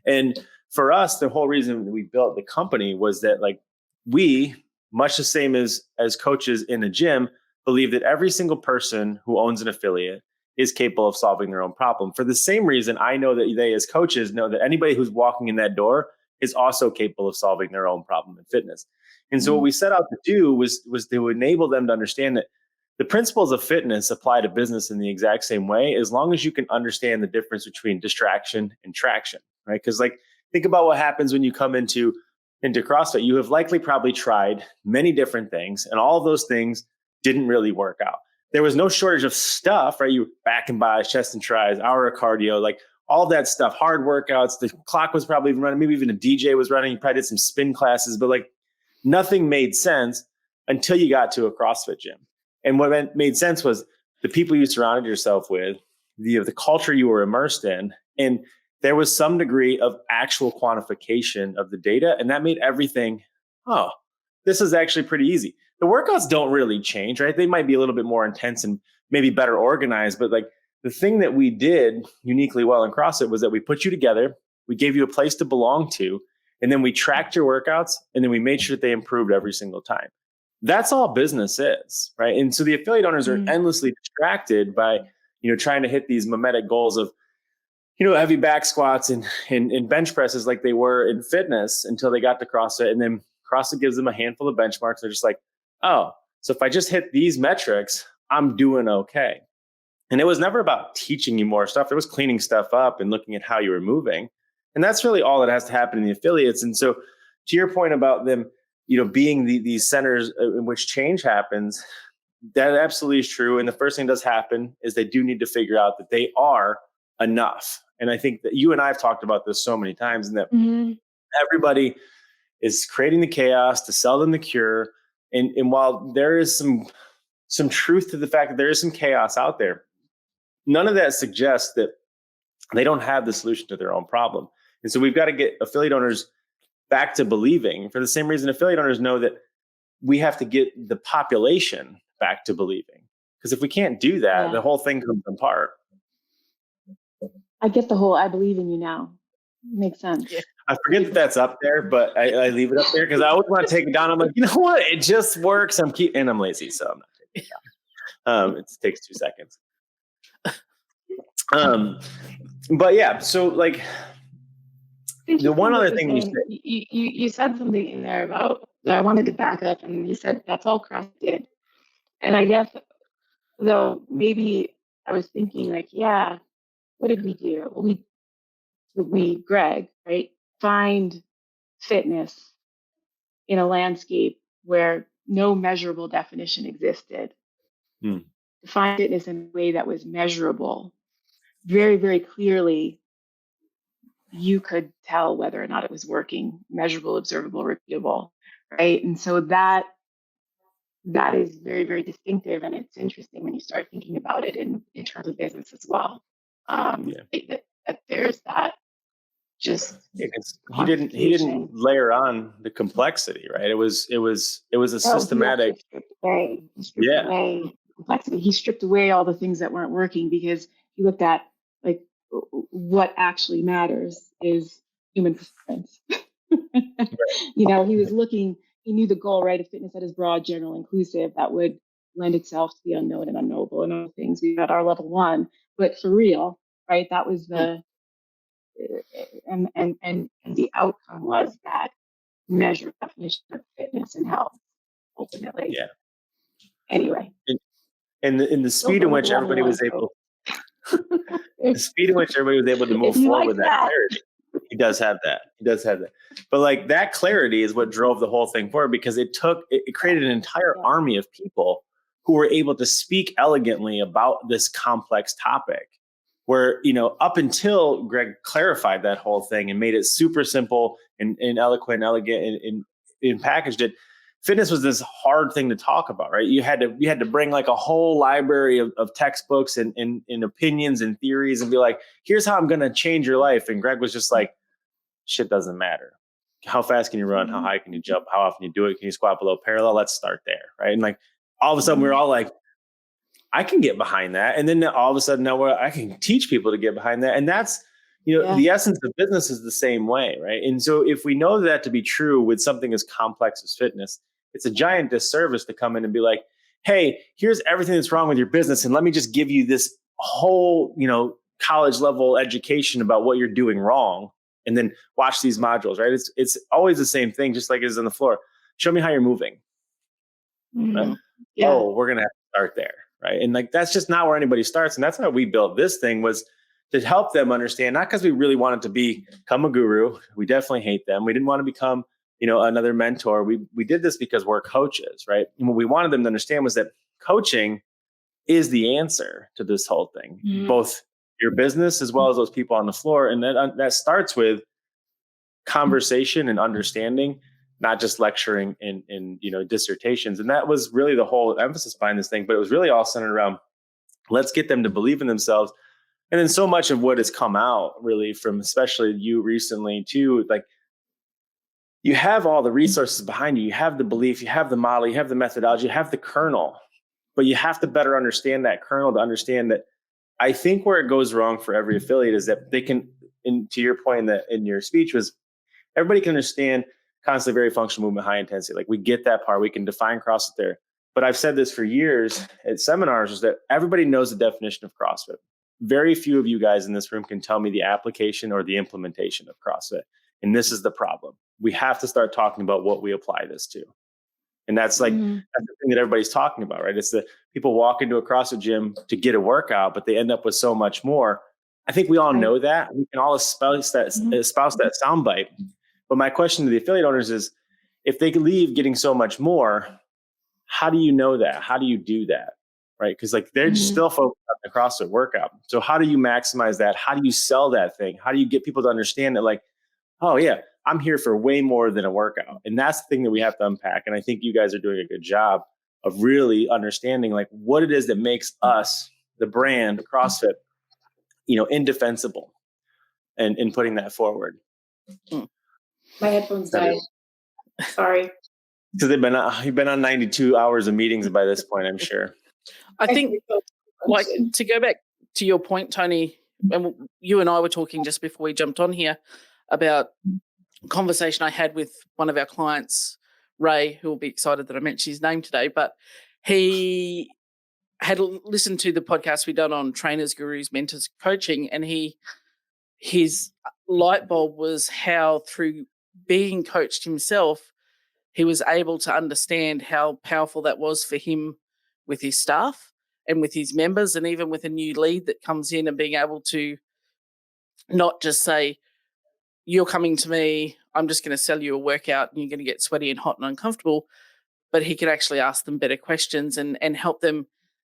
And for us, the whole reason that we built the company was that, like, we, much the same as coaches in a gym, believe that every single person who owns an affiliate is capable of solving their own problem. For the same reason, I know that they as coaches know that anybody who's walking in that door is also capable of solving their own problem in fitness. And so what we set out to do was to enable them to understand that the principles of fitness apply to business in the exact same way, as long as you can understand the difference between distraction and traction, right? Because, like, think about what happens when you come into CrossFit. You have likely probably tried many different things, and all of those things didn't really work out. There was no shortage of stuff, right? You back and buys, chest and tries, hour of cardio, like all that stuff, hard workouts. The clock was probably running, maybe even a DJ was running. You probably did some spin classes, but like nothing made sense until you got to a CrossFit gym. And what made sense was the people you surrounded yourself with, the culture you were immersed in, and there was some degree of actual quantification of the data. And that made everything, this is actually pretty easy. The workouts don't really change, right? They might be a little bit more intense and maybe better organized, but like the thing that we did uniquely well in CrossFit was that we put you together, we gave you a place to belong to, and then we tracked your workouts, and then we made sure that they improved every single time. That's all business is, right? And so the affiliate owners are endlessly distracted by, trying to hit these mimetic goals of, heavy back squats and bench presses like they were in fitness until they got to CrossFit. And then CrossFit gives them a handful of benchmarks. They're just like, oh, so if I just hit these metrics, I'm doing okay. And it was never about teaching you more stuff. It was cleaning stuff up and looking at how you were moving. And that's really all that has to happen in the affiliates. And so to your point about them, being these centers in which change happens, that absolutely is true. And the first thing that does happen is they do need to figure out that they are enough. And I think that you and I have talked about this so many times, and that everybody is creating the chaos to sell them the cure. And while there is some truth to the fact that there is some chaos out there, none of that suggests that they don't have the solution to their own problem. And so we've got to get affiliate owners back to believing, for the same reason affiliate owners know that we have to get the population back to believing. Because if we can't do that, the whole thing comes apart. I get the whole I believe in you now. Makes sense. Yeah. I forget that that's up there, but I leave it up there because I always want to take it down. I'm like, you know what? It just works. And I'm lazy, so I'm not taking it down. It takes 2 seconds. But yeah, so like the one other thing you said something in there about that I wanted to back up, and you said that's all CrossFit did. And I guess though maybe I was thinking like, yeah, what did we do? We Greg, right, find fitness in a landscape where no measurable definition existed. To find fitness in a way that was measurable, very, very clearly, you could tell whether or not it was working, measurable, observable, repeatable, right? And so that is very, very distinctive, and it's interesting when you start thinking about it in terms of business as well. That there's that just he didn't layer on the complexity, right? It was a systematic. He stripped away complexity. He stripped away all the things that weren't working because he looked at like what actually matters is human performance. He was looking. He knew the goal, right, of fitness that is broad, general, inclusive, that would lend itself to the unknown and unknowable and other things. We got our level 1, but for real, right? That was the and the outcome was that measured definition of fitness and health ultimately. Yeah. Anyway. And the speed in which everybody was able the speed in which everybody was able to move forward with that clarity. He does have that. But like that clarity is what drove the whole thing forward, because it created an entire army of people who were able to speak elegantly about this complex topic, where, up until Greg clarified that whole thing and made it super simple and eloquent, elegant, and packaged it, fitness was this hard thing to talk about, right? You had to bring like a whole library of textbooks and opinions and theories and be like, here's how I'm going to change your life. And Greg was just like, shit doesn't matter. How fast can you run? How high can you jump? How often you do it? Can you squat below parallel? Let's start there, right? And like all of a sudden we're all like, I can get behind that. And then all of a sudden now I can teach people to get behind that. And that's, the essence of business is the same way, right? And so if we know that to be true with something as complex as fitness, it's a giant disservice to come in and be like, hey, here's everything that's wrong with your business, and let me just give you this whole, college level education about what you're doing wrong, and then watch these modules, right? It's always the same thing, just like it is on the floor. Show me how you're moving. Right? Yeah. Oh, we're gonna have to start there, right? And like that's just not where anybody starts, and that's how we built this thing, was to help them understand, not because we really wanted to become a guru. We definitely hate them. We didn't want to become another mentor. We did this because we're coaches, right? And what we wanted them to understand was that coaching is the answer to this whole thing, both your business as well as those people on the floor. And that starts with conversation and understanding, not just lecturing in dissertations. And that was really the whole emphasis behind this thing. But it was really all centered around, let's get them to believe in themselves. And then so much of what has come out really from, especially you recently too, like, you have all the resources behind you. You have the belief, you have the model, you have the methodology, you have the kernel, but you have to better understand that kernel to understand that. I think where it goes wrong for every affiliate is that they can, and to your point in your speech, was everybody can understand constantly very functional movement, high intensity. Like we get that part, we can define CrossFit there. But I've said this for years at seminars, is that everybody knows the definition of CrossFit. very few of you guys in this room can tell me the application or the implementation of CrossFit. And this is the problem. We have to start talking about what we apply this to. And that's like, that's the thing that everybody's talking about, right? It's the people walk into a CrossFit gym to get a workout, but they end up with so much more. I think we all know that. We can all espouse that soundbite. But my question to the affiliate owners is, if they leave getting so much more, how do you know that? How do you do that? Right? Because like they're just still focused on the CrossFit workout. So how do you maximize that? How do you sell that thing? How do you get people to understand that, like, oh yeah, I'm here for way more than a workout? And that's the thing that we have to unpack. And I think you guys are doing a good job of really understanding like what it is that makes us, the brand CrossFit, indefensible, and putting that forward. My headphones died. Sorry. Because you've been on 92 hours of meetings by this point, I'm sure. I think, like, to go back to your point, Tony, and you and I were talking just before we jumped on here about a conversation I had with one of our clients, Ray, who will be excited that I mentioned his name today, but he had listened to the podcast we done on trainers, gurus, mentors, coaching, and his light bulb was how through being coached himself, he was able to understand how powerful that was for him with his staff and with his members, and even with a new lead that comes in, and being able to not just say, you're coming to me, I'm just going to sell you a workout and you're going to get sweaty and hot and uncomfortable, but he could actually ask them better questions and help them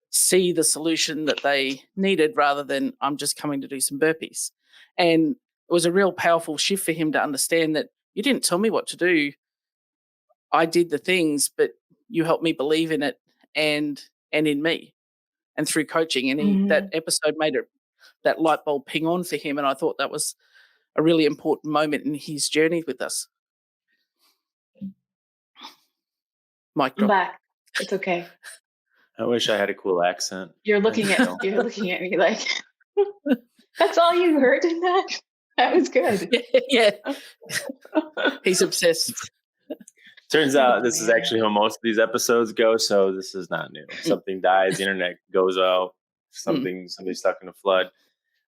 see the solution that they needed, rather than I'm just coming to do some burpees. And it was a real powerful shift for him to understand that you didn't tell me what to do. I did the things, but you helped me believe in it and in me, and through coaching. And that episode made that light bulb ping on for him. And I thought that was a really important moment in his journey with us. Mic drop. I'm back. It's okay. I wish I had a cool accent. You're looking at me like, that's all you heard in that? That was good. Yeah. He's obsessed. Turns out this is actually how most of these episodes go, so this is not new. Something dies, the internet goes out, somebody's stuck in a flood.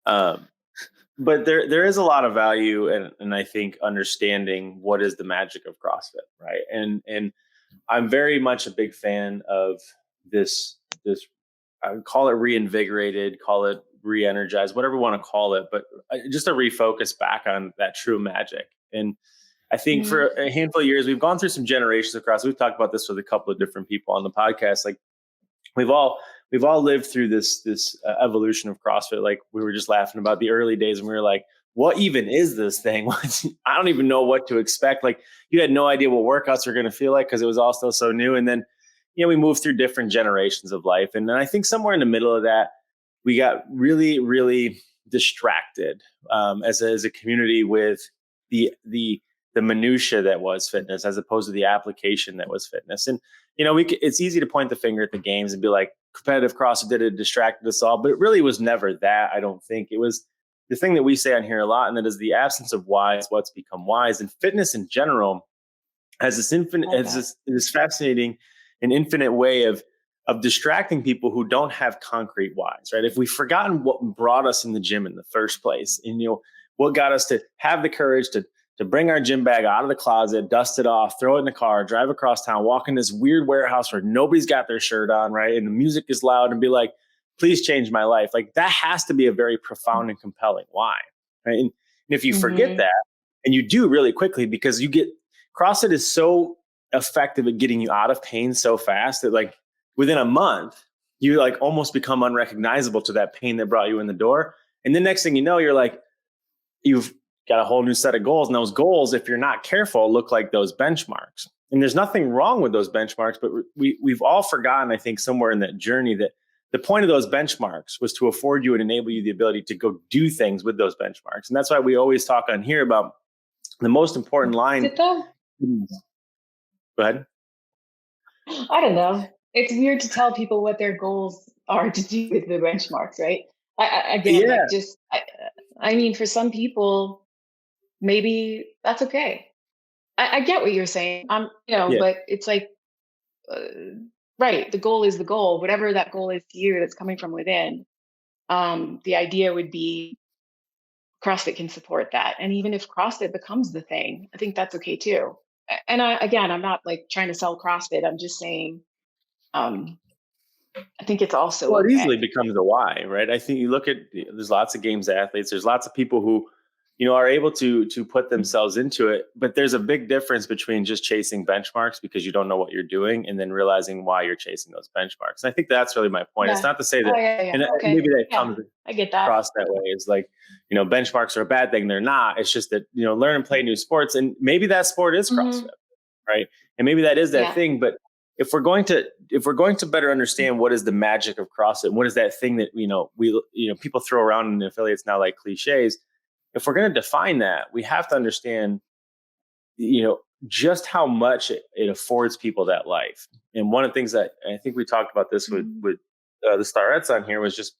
But there is a lot of value, and I think understanding what is the magic of CrossFit, right? And I'm very much a big fan of this. I would call it reinvigorated, call it re-energized, whatever you want to call it, but just a refocus back on that true magic. And I think for a handful of years, we've gone through some generations across. We've talked about this with a couple of different people on the podcast. Like we've all lived through this evolution of CrossFit. Like we were just laughing about the early days, and we were like, what even is this thing? I don't even know what to expect. Like you had no idea what workouts were going to feel like, because it was all still so new. And then, we moved through different generations of life. And then I think somewhere in the middle of that, we got really, really distracted as a community with the minutia that was fitness, as opposed to the application that was fitness. And, it's easy to point the finger at the games and be like, competitive CrossFit did it, distracted us all, but it really was never that. I don't think it was the thing that we say on here a lot, and that is the absence of why is what's become wise. And fitness in general has this fascinating and infinite way of distracting people who don't have concrete whys, right? If we've forgotten what brought us in the gym in the first place, and what got us to have the courage to bring our gym bag out of the closet, dust it off, throw it in the car, drive across town, walk in this weird warehouse where nobody's got their shirt on, right? And the music is loud, and be like, please change my life. Like that has to be a very profound and compelling why, right? And if you forget that, and you do really quickly, because CrossFit is so effective at getting you out of pain so fast that like within a month, you like almost become unrecognizable to that pain that brought you in the door. And the next thing you know, you're like, you've got a whole new set of goals. And those goals, if you're not careful, look like those benchmarks. And there's nothing wrong with those benchmarks, but we've all forgotten, I think, somewhere in that journey, that the point of those benchmarks was to afford you and enable you the ability to go do things with those benchmarks. And that's why we always talk on here about the most important line. Is it though? Go ahead. I don't know. It's weird to tell people what their goals are to do with the benchmarks, right? I mean, for some people, maybe that's okay. I get what you're saying. But it's like, right. The goal is the goal, whatever that goal is to you that's coming from within. the idea would be CrossFit can support that. And even if CrossFit becomes the thing, I think that's okay too. And I'm not like trying to sell CrossFit. I'm just saying, I think it's also Well, it okay. easily becomes a why, right? I think you look at, there's lots of games athletes, there's lots of people who, are able to put themselves into it, but there's a big difference between just chasing benchmarks because you don't know what you're doing and then realizing why you're chasing those benchmarks. And I think that's really my point. Yeah. It's not to say that, and Okay. maybe that comes I get that. across that way. It's like, benchmarks are a bad thing. They're not. It's just that, learn and play new sports. And maybe that sport is CrossFit, right? And maybe that is that thing. But if we're going to better understand what is the magic of CrossFit, what is that thing that, people throw around in affiliates now like cliches, if we're going to define that, we have to understand, just how much it affords people that life. And one of the things that I think we talked about this with the Starettes on here was just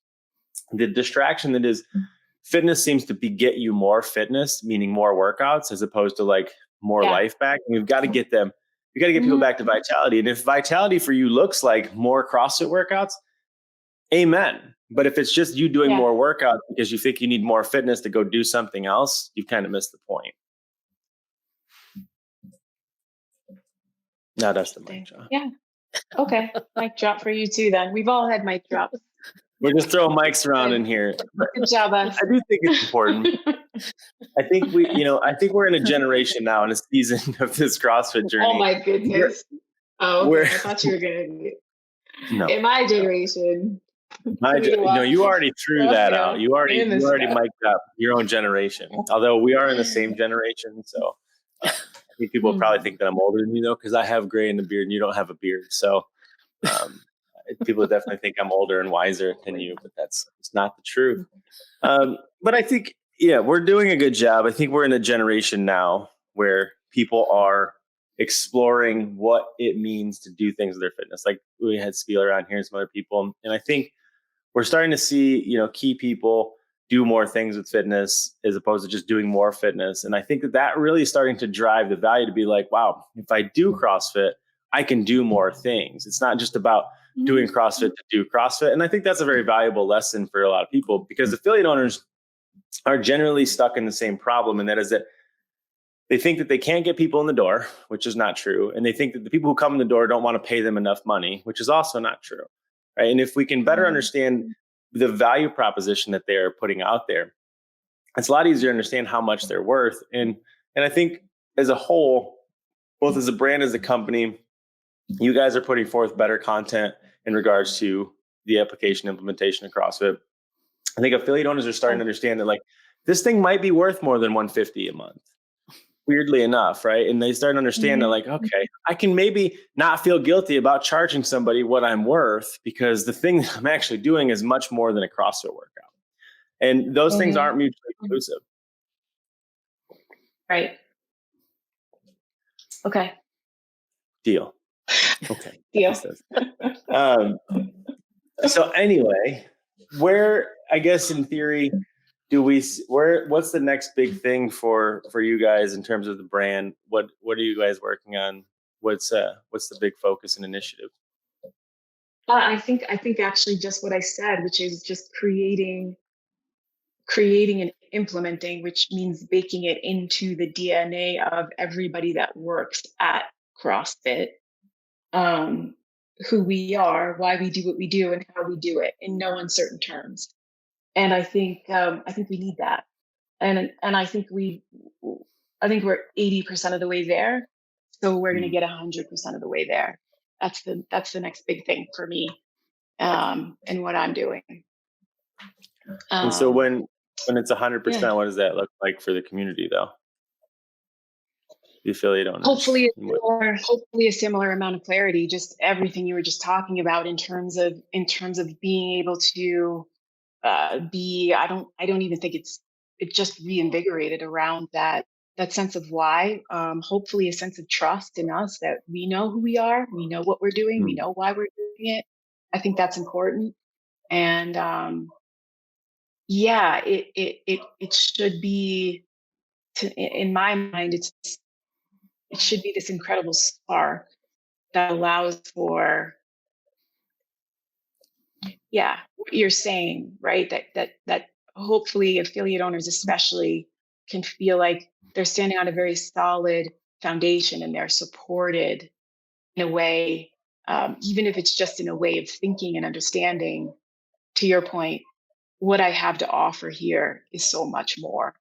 the distraction that is fitness seems to beget you more fitness, meaning more workouts, as opposed to like more life back. And we've got to get them. You got to get people back to vitality. And if vitality for you looks like more CrossFit workouts, amen. But if it's just you doing more workouts because you think you need more fitness to go do something else, you've kind of missed the point. No, that's the mic drop. Yeah. Okay. Mic drop for you too then. We've all had mic drops. We're just throwing mics around in here. Good job, us. I do think it's important. I think we're in a generation now, in a season of this CrossFit journey. Oh my goodness. I thought you were going to. No. In my generation. You already threw that out. You already mic'd up your own generation. Although we are in the same generation, so I think people probably think that I'm older than you, though, because I have gray in the beard and you don't have a beard. So people definitely think I'm older and wiser than you, but it's not the truth. But I think we're doing a good job. I think we're in a generation now where people are exploring what it means to do things with their fitness. Like we had Spieler on here and some other people, and I think we're starting to see, key people do more things with fitness as opposed to just doing more fitness. And I think that really is starting to drive the value to be like, wow, if I do CrossFit, I can do more things. It's not just about doing CrossFit to do CrossFit. And I think that's a very valuable lesson for a lot of people, because affiliate owners are generally stuck in the same problem. And that is that they think that they can't get people in the door, which is not true. And they think that the people who come in the door don't want to pay them enough money, which is also not true. Right? And if we can better understand the value proposition that they are putting out there, it's a lot easier to understand how much they're worth. And I think as a whole, both as a brand, as a company, you guys are putting forth better content in regards to the application implementation of CrossFit. I think affiliate owners are starting to understand that like this thing might be worth more than $150 a month. Weirdly enough, right? And they start to understand that like, okay, I can maybe not feel guilty about charging somebody what I'm worth because the thing that I'm actually doing is much more than a CrossFit workout. And those things aren't mutually exclusive. Right. Okay. Deal. Okay. Deal. So anyway, where, I guess in theory, what's the next big thing for you guys in terms of the brand? What are you guys working on? What's the big focus and initiative? I think actually just what I said, which is just creating and implementing, which means baking it into the DNA of everybody that works at CrossFit, who we are, why we do what we do, and how we do it in no uncertain terms. And I think we need that, and I think we're 80% of the way there, so we're going to get 100% of the way there. That's the next big thing for me, and what I'm doing. And so when it's 100%, what does that look like for the community, though? The affiliate owners. Hopefully a similar amount of clarity. Just everything you were just talking about in terms of being able to. I don't even think it just reinvigorated around that sense of why. Hopefully a sense of trust in us that we know who we are, we know what we're doing, we know why we're doing it. I think that's important. And it should be, in my mind, it should be this incredible spark that allows for what you're saying, right? That hopefully affiliate owners especially can feel like they're standing on a very solid foundation and they're supported in a way, even if it's just in a way of thinking and understanding. To your point, what I have to offer here is so much more.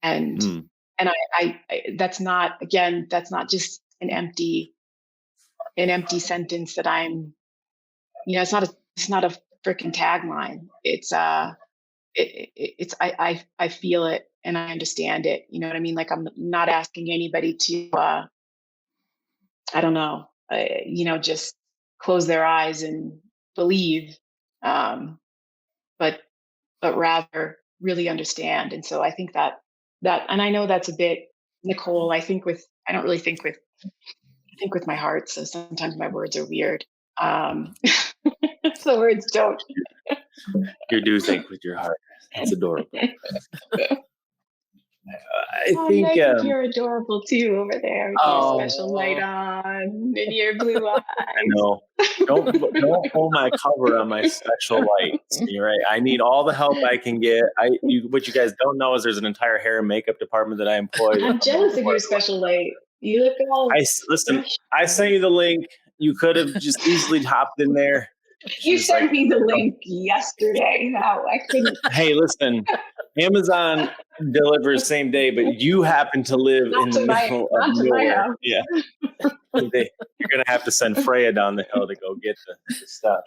And I that's not just an empty sentence that I'm, it's not a freaking tagline. It's I feel it and I understand it. You know what I mean? Like, I'm not asking anybody to I don't know, just close their eyes and believe, but rather really understand. And so I think that, and I know that's a bit, Nicole, I don't really think with my heart. So sometimes my words are weird. So words don't. You do think with your heart. That's adorable. I think you're adorable too over there with your special light on and your blue eyes. I know. Don't pull my cover on my special lights. You're right. I need all the help I can get. What you guys don't know is there's an entire hair and makeup department that I employ. I'm jealous of your special light. You look all. Listen. I sent you the link. You could have just easily hopped in there. You sent me the link yesterday. No, I couldn't. Hey, listen, Amazon delivers same day, but you happen to live in the middle of nowhere. Yeah. You're going to have to send Freya down the hill to go get the stuff.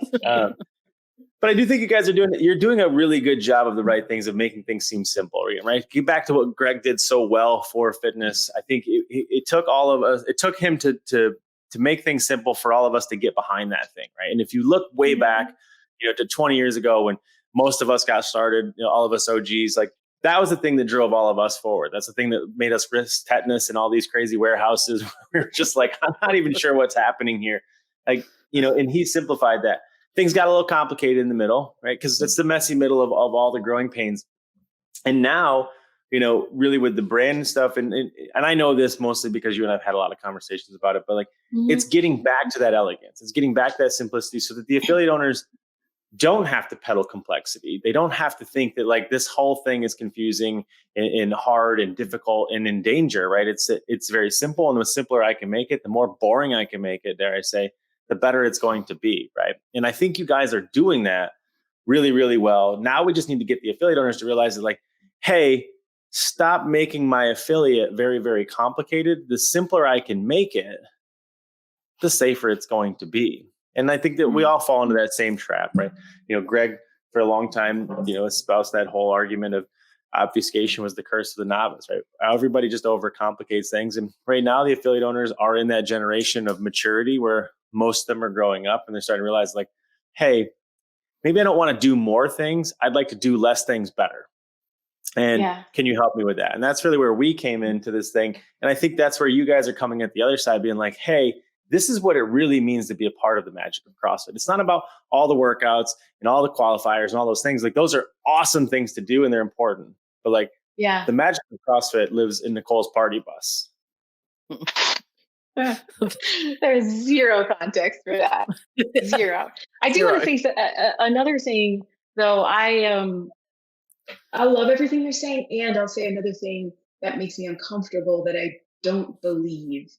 But I do think you guys you're doing a really good job of the right things, of making things seem simple, right? Get back to what Greg did so well for fitness. I think it took all of us, it took him to make things simple for all of us to get behind that thing, right? And if you look way back, to 20 years ago when most of us got started, all of us OGs, like that was the thing that drove all of us forward. That's the thing that made us risk tetanus in all these crazy warehouses. We were just like, I'm not even sure what's happening here. Like, and he simplified that. Things got a little complicated in the middle, right? Because it's the messy middle of all the growing pains. And now, really with the brand stuff, and I know this mostly because you and I've had a lot of conversations about it, but like it's getting back to that elegance. It's getting back to that simplicity so that the affiliate owners don't have to peddle complexity. They don't have to think that like this whole thing is confusing and hard and difficult and in danger, right? It's very simple, and the simpler I can make it, the more boring I can make it, dare I say, the better it's going to be, right? And I think you guys are doing that really, really well. Now we just need to get the affiliate owners to realize that like, hey, stop making my affiliate very, very complicated. The simpler I can make it, the safer it's going to be. And I think that we all fall into that same trap, right? Greg, for a long time, espoused that whole argument of obfuscation was the curse of the novice, right? Everybody just overcomplicates things. And right now the affiliate owners are in that generation of maturity where most of them are growing up and they're starting to realize like, hey, maybe I don't want to do more things. I'd like to do less things better. And can you help me with that? And that's really where we came into this thing. And I think that's where you guys are coming at the other side, being like, hey, this is what it really means to be a part of the magic of CrossFit. It's not about all the workouts and all the qualifiers and all those things. Like those are awesome things to do and they're important. But like the magic of CrossFit lives in Nicole's party bus. There's zero context for that. Zero. I do want to say another thing, though. I love everything you're saying, and I'll say another thing that makes me uncomfortable that I don't believe.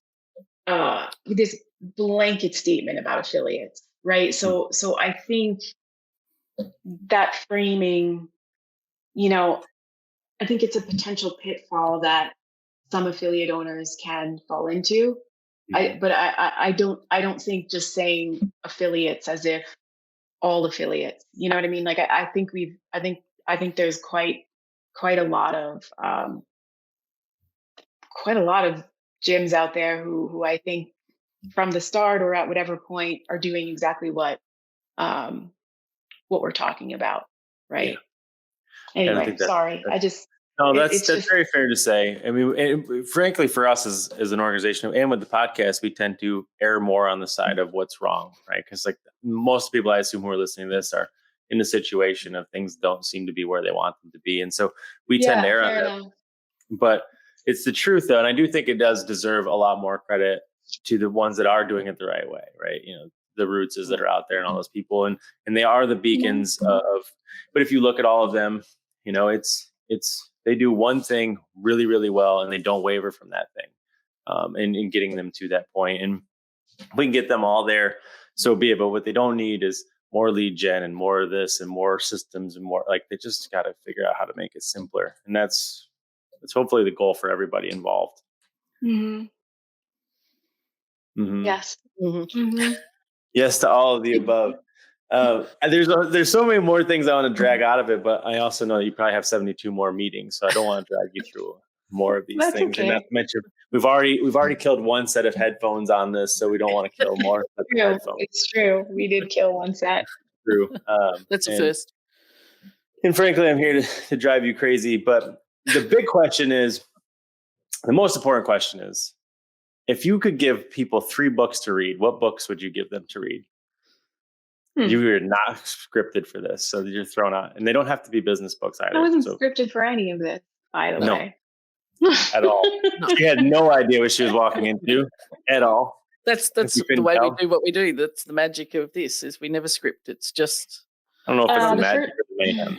This blanket statement about affiliates, right? So I think that framing, I think it's a potential pitfall that some affiliate owners can fall into. But I don't think just saying affiliates as if all affiliates, you know what I mean? Like I think there's quite a lot of gyms out there who I think from the start or at whatever point are doing exactly what we're talking about, right? Yeah. Anyway, sorry. That's very fair to say. I mean, frankly, for us as an organization and with the podcast, we tend to err more on the side of what's wrong, right? Because like most people I assume who are listening to this are in a situation of things don't seem to be where they want them to be. And so we tend to err on that. But it's the truth though. And I do think it does deserve a lot more credit to the ones that are doing it the right way, right? the Rootses that are out there and all those people, and they are the beacons of. But if you look at all of them, you know, it's they do one thing really, really well, and they don't waver from that thing, and getting them to that point. And we can get them all there, so be it. But what they don't need is more lead gen and more of this and more systems and more, like, they just got to figure out how to make it simpler. And that's hopefully the goal for everybody involved. Mm-hmm. Mm-hmm. Yes. Mm-hmm. Mm-hmm. Yes to all of the above. There's so many more things I want to drag out of it, but I also know that you probably have 72 more meetings, so I don't want to drag you through more of these things. Okay. And not to mention, we've already killed one set of headphones on this, so we don't want to kill more sets of headphones. It's true. We did kill one set. True. That's a first. And frankly, I'm here to drive you crazy. But the big question is, the most important question is, if you could give people 3 books to read, what books would you give them to read? You are not scripted for this, so you're thrown out. And they don't have to be business books either. I wasn't scripted for any of this, by the way. At all. She had no idea what she was walking into at all. That's the way we do what we do. That's the magic of this, is we never script. It's just, I don't know if it's the magic or the mayhem.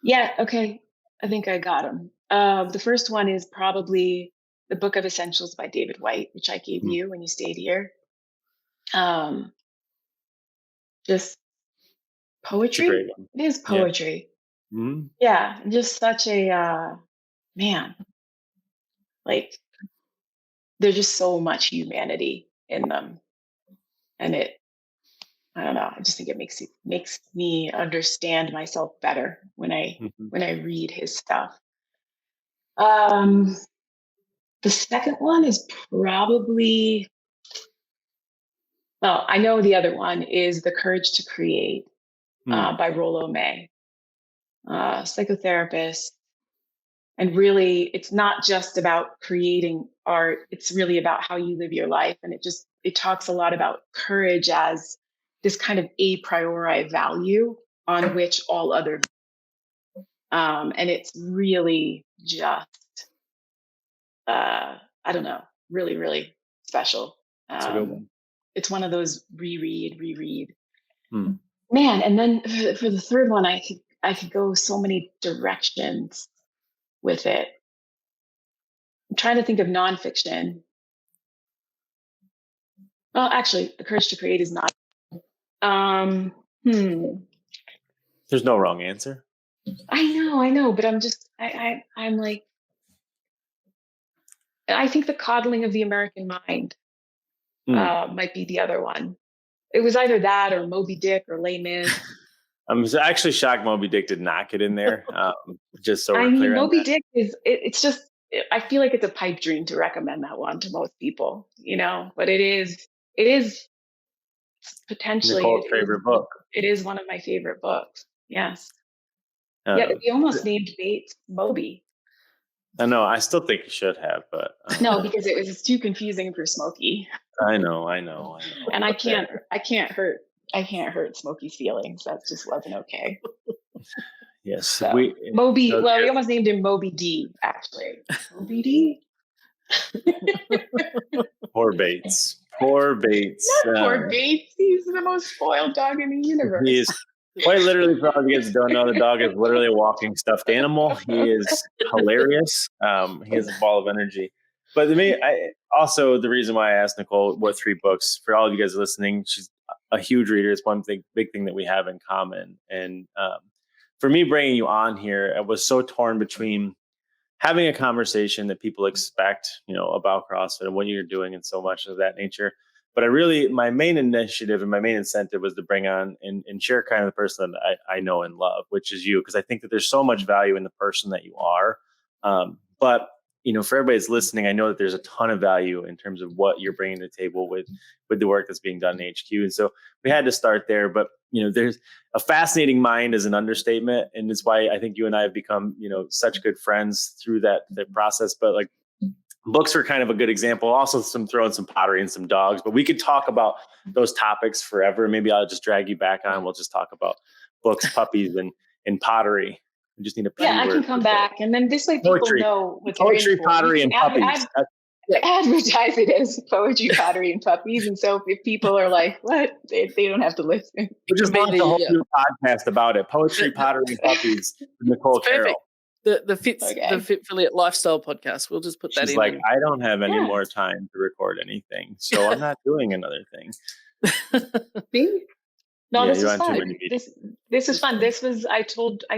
Yeah, okay. I think I got them. The first one is probably The Book of Essentials by David White, which I gave you when you stayed here. Just poetry. It is poetry. Yeah. Mm-hmm. Yeah, just such a man. Like, there's just so much humanity in them, and I don't know. I just think it makes me understand myself better when I read his stuff. The second one is probably, well, I know the other one is The Courage to Create by Rollo May, psychotherapist. And really, it's not just about creating art. It's really about how you live your life. And it talks a lot about courage as this kind of a priori value on which all other, and it's really just, I don't know, really, really special. It's one of those reread. Man, and then for the third one, I could go so many directions with it. I'm trying to think of nonfiction. Well, actually, The Courage to Create is not. There's no wrong answer. I know, but I'm just, I'm like, I think The Coddling of the American Mind might be the other one. It was either that or Moby Dick or Les Mis. I'm actually shocked Moby Dick did not get in there. Just so we're clear. Moby Dick is, it's just, I feel like it's a pipe dream to recommend that one to most people, you know, but it is potentially Nicole's favorite book. It is one of my favorite books. Yes. Yeah, we almost named Bates Moby. I know. I still think you should have, but no, because it was too confusing for Smokey. I know. And I can't hurt Smokey's feelings. That just wasn't okay. Yes. So, Moby. Well, we almost named him Moby D, actually. Moby D. Poor Bates. Poor Bates. Poor Bates. He's the most spoiled dog in the universe. He is quite literally, for all of you guys who don't know, the dog is literally a walking stuffed animal. He is hilarious. He has a ball of energy. But to me, also the reason why I asked Nicole what 3 books, for all of you guys listening, she's a huge reader. It's one big thing that we have in common. And for me, bringing you on here, I was so torn between having a conversation that people expect, you know, about CrossFit and what you're doing and so much of that nature. But my main initiative and my main incentive was to bring on and share kind of the person that I know and love, which is you, because I think that there's so much value in the person that you are. But, you know, for everybody that's listening, I know that there's a ton of value in terms of what you're bringing to the table with the work that's being done in HQ. And so we had to start there. But, you know, there's a fascinating mind is an understatement. And it's why I think you and I have become, you know, such good friends through that process. But like, books are kind of a good example. Also, throwing some pottery and some dogs. But we could talk about those topics forever. Maybe I'll just drag you back on. We'll just talk about books, puppies, and pottery. We just need a I can come back, and then this way people know what poetry, pottery, and puppies. advertise it as poetry, pottery, and puppies. And so if people are like, what? They don't have to listen. We'll just launch a whole new podcast about it. Poetry, pottery, and puppies with Nicole Carroll. The FitFilliate lifestyle podcast. We'll just put that in. She's like, I don't have any more time to record anything, so I'm not doing another thing. No, this is fun. This is fun. This was I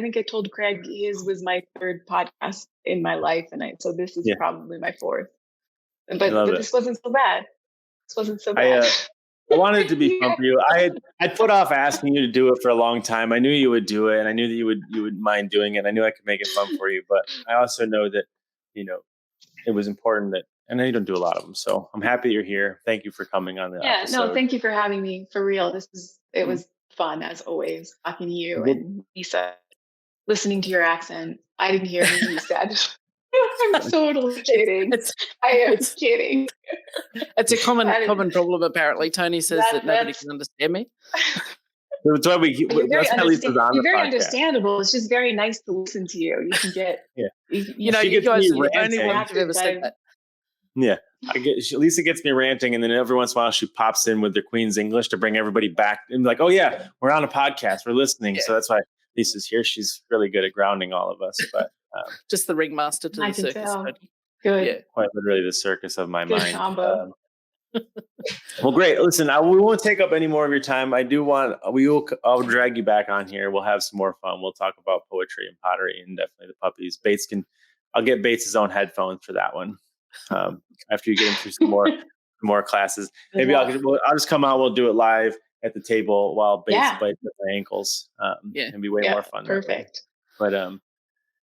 think I told Craig his was my third podcast in my life, and so this is probably my fourth. But this wasn't so bad. This wasn't so bad. I wanted to be fun for you. I'd put off asking you to do it for a long time. I knew you would do it, and I knew that you would mind doing it. I knew I could make it fun for you, but I also know that it was important that. And you don't do a lot of them, so I'm happy you're here. Thank you for coming on the episode. No, thank you for having me. For real, it was fun as always talking to you and Lisa, listening to your accent. I didn't hear anything you said. I'm totally kidding. I am kidding. It's a common problem. Apparently, Tony says that nobody can understand me. That's why you're very understandable. It's just very nice to listen to you. You can get, you guys are the only ones who've ever said that. Yeah, Lisa gets me ranting, and then every once in a while she pops in with the Queen's English to bring everybody back and be like, "Oh yeah, we're on a podcast, we're listening." Yeah. So that's why Lisa's here. She's really good at grounding all of us. But just the ringmaster to the circus. Good, yeah, quite literally the circus of my mind. Combo. Well, great. Listen, we won't take up any more of your time. I'll drag you back on here. We'll have some more fun. We'll talk about poetry and pottery and definitely the puppies. I'll get Bates' own headphones for that one. After you get him through some more classes, maybe I'll just come out. We'll do it live at the table while Bates bites at my ankles. It'd be way more fun. Perfect. But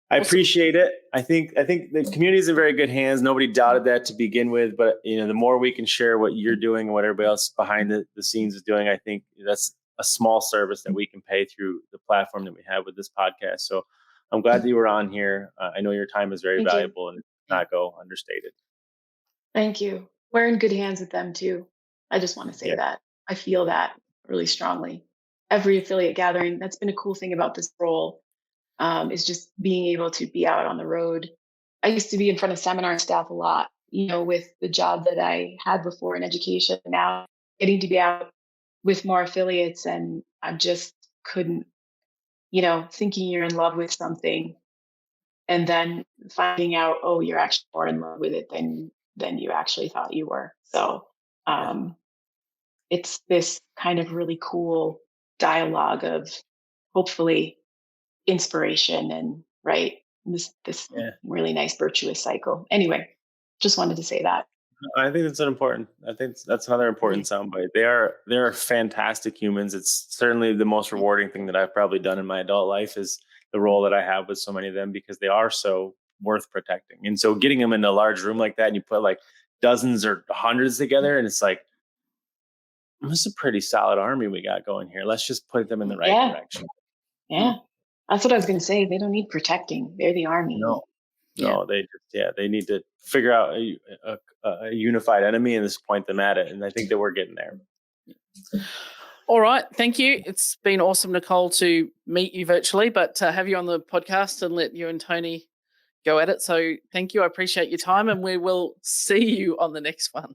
I appreciate it. I think the community is in very good hands. Nobody doubted that to begin with, but the more we can share what you're doing and what everybody else behind the scenes is doing, I think that's a small service that we can pay through the platform that we have with this podcast. So I'm glad that you were on here. I know your time is very valuable and not go understated. Thank you. We're in good hands with them too. I just want to say that. I feel that really strongly. Every affiliate gathering, that's been a cool thing about this role, is just being able to be out on the road. I used to be in front of seminar staff a lot, with the job that I had before in education. Now getting to be out with more affiliates, and I just couldn't, thinking you're in love with something and then finding out, oh, you're actually more in love with it than you actually thought you were. So it's this kind of really cool dialogue of hopefully inspiration and this really nice virtuous cycle. Anyway, just wanted to say that. I think that's that's another important soundbite. They're fantastic humans. It's certainly the most rewarding thing that I've probably done in my adult life is the role that I have with so many of them, because they are so worth protecting. And so getting them in a large room like that, and you put like dozens or hundreds together, and it's like, this is a pretty solid army we got going here. Let's just put them in the right direction. Yeah. That's what I was going to say. They don't need protecting. They're the army. No, they need to figure out a unified enemy and just point them at it. And I think that we're getting there. All right. Thank you. It's been awesome, Nicole, to meet you virtually, but to have you on the podcast and let you and Tony go at it. So thank you. I appreciate your time, and we will see you on the next one.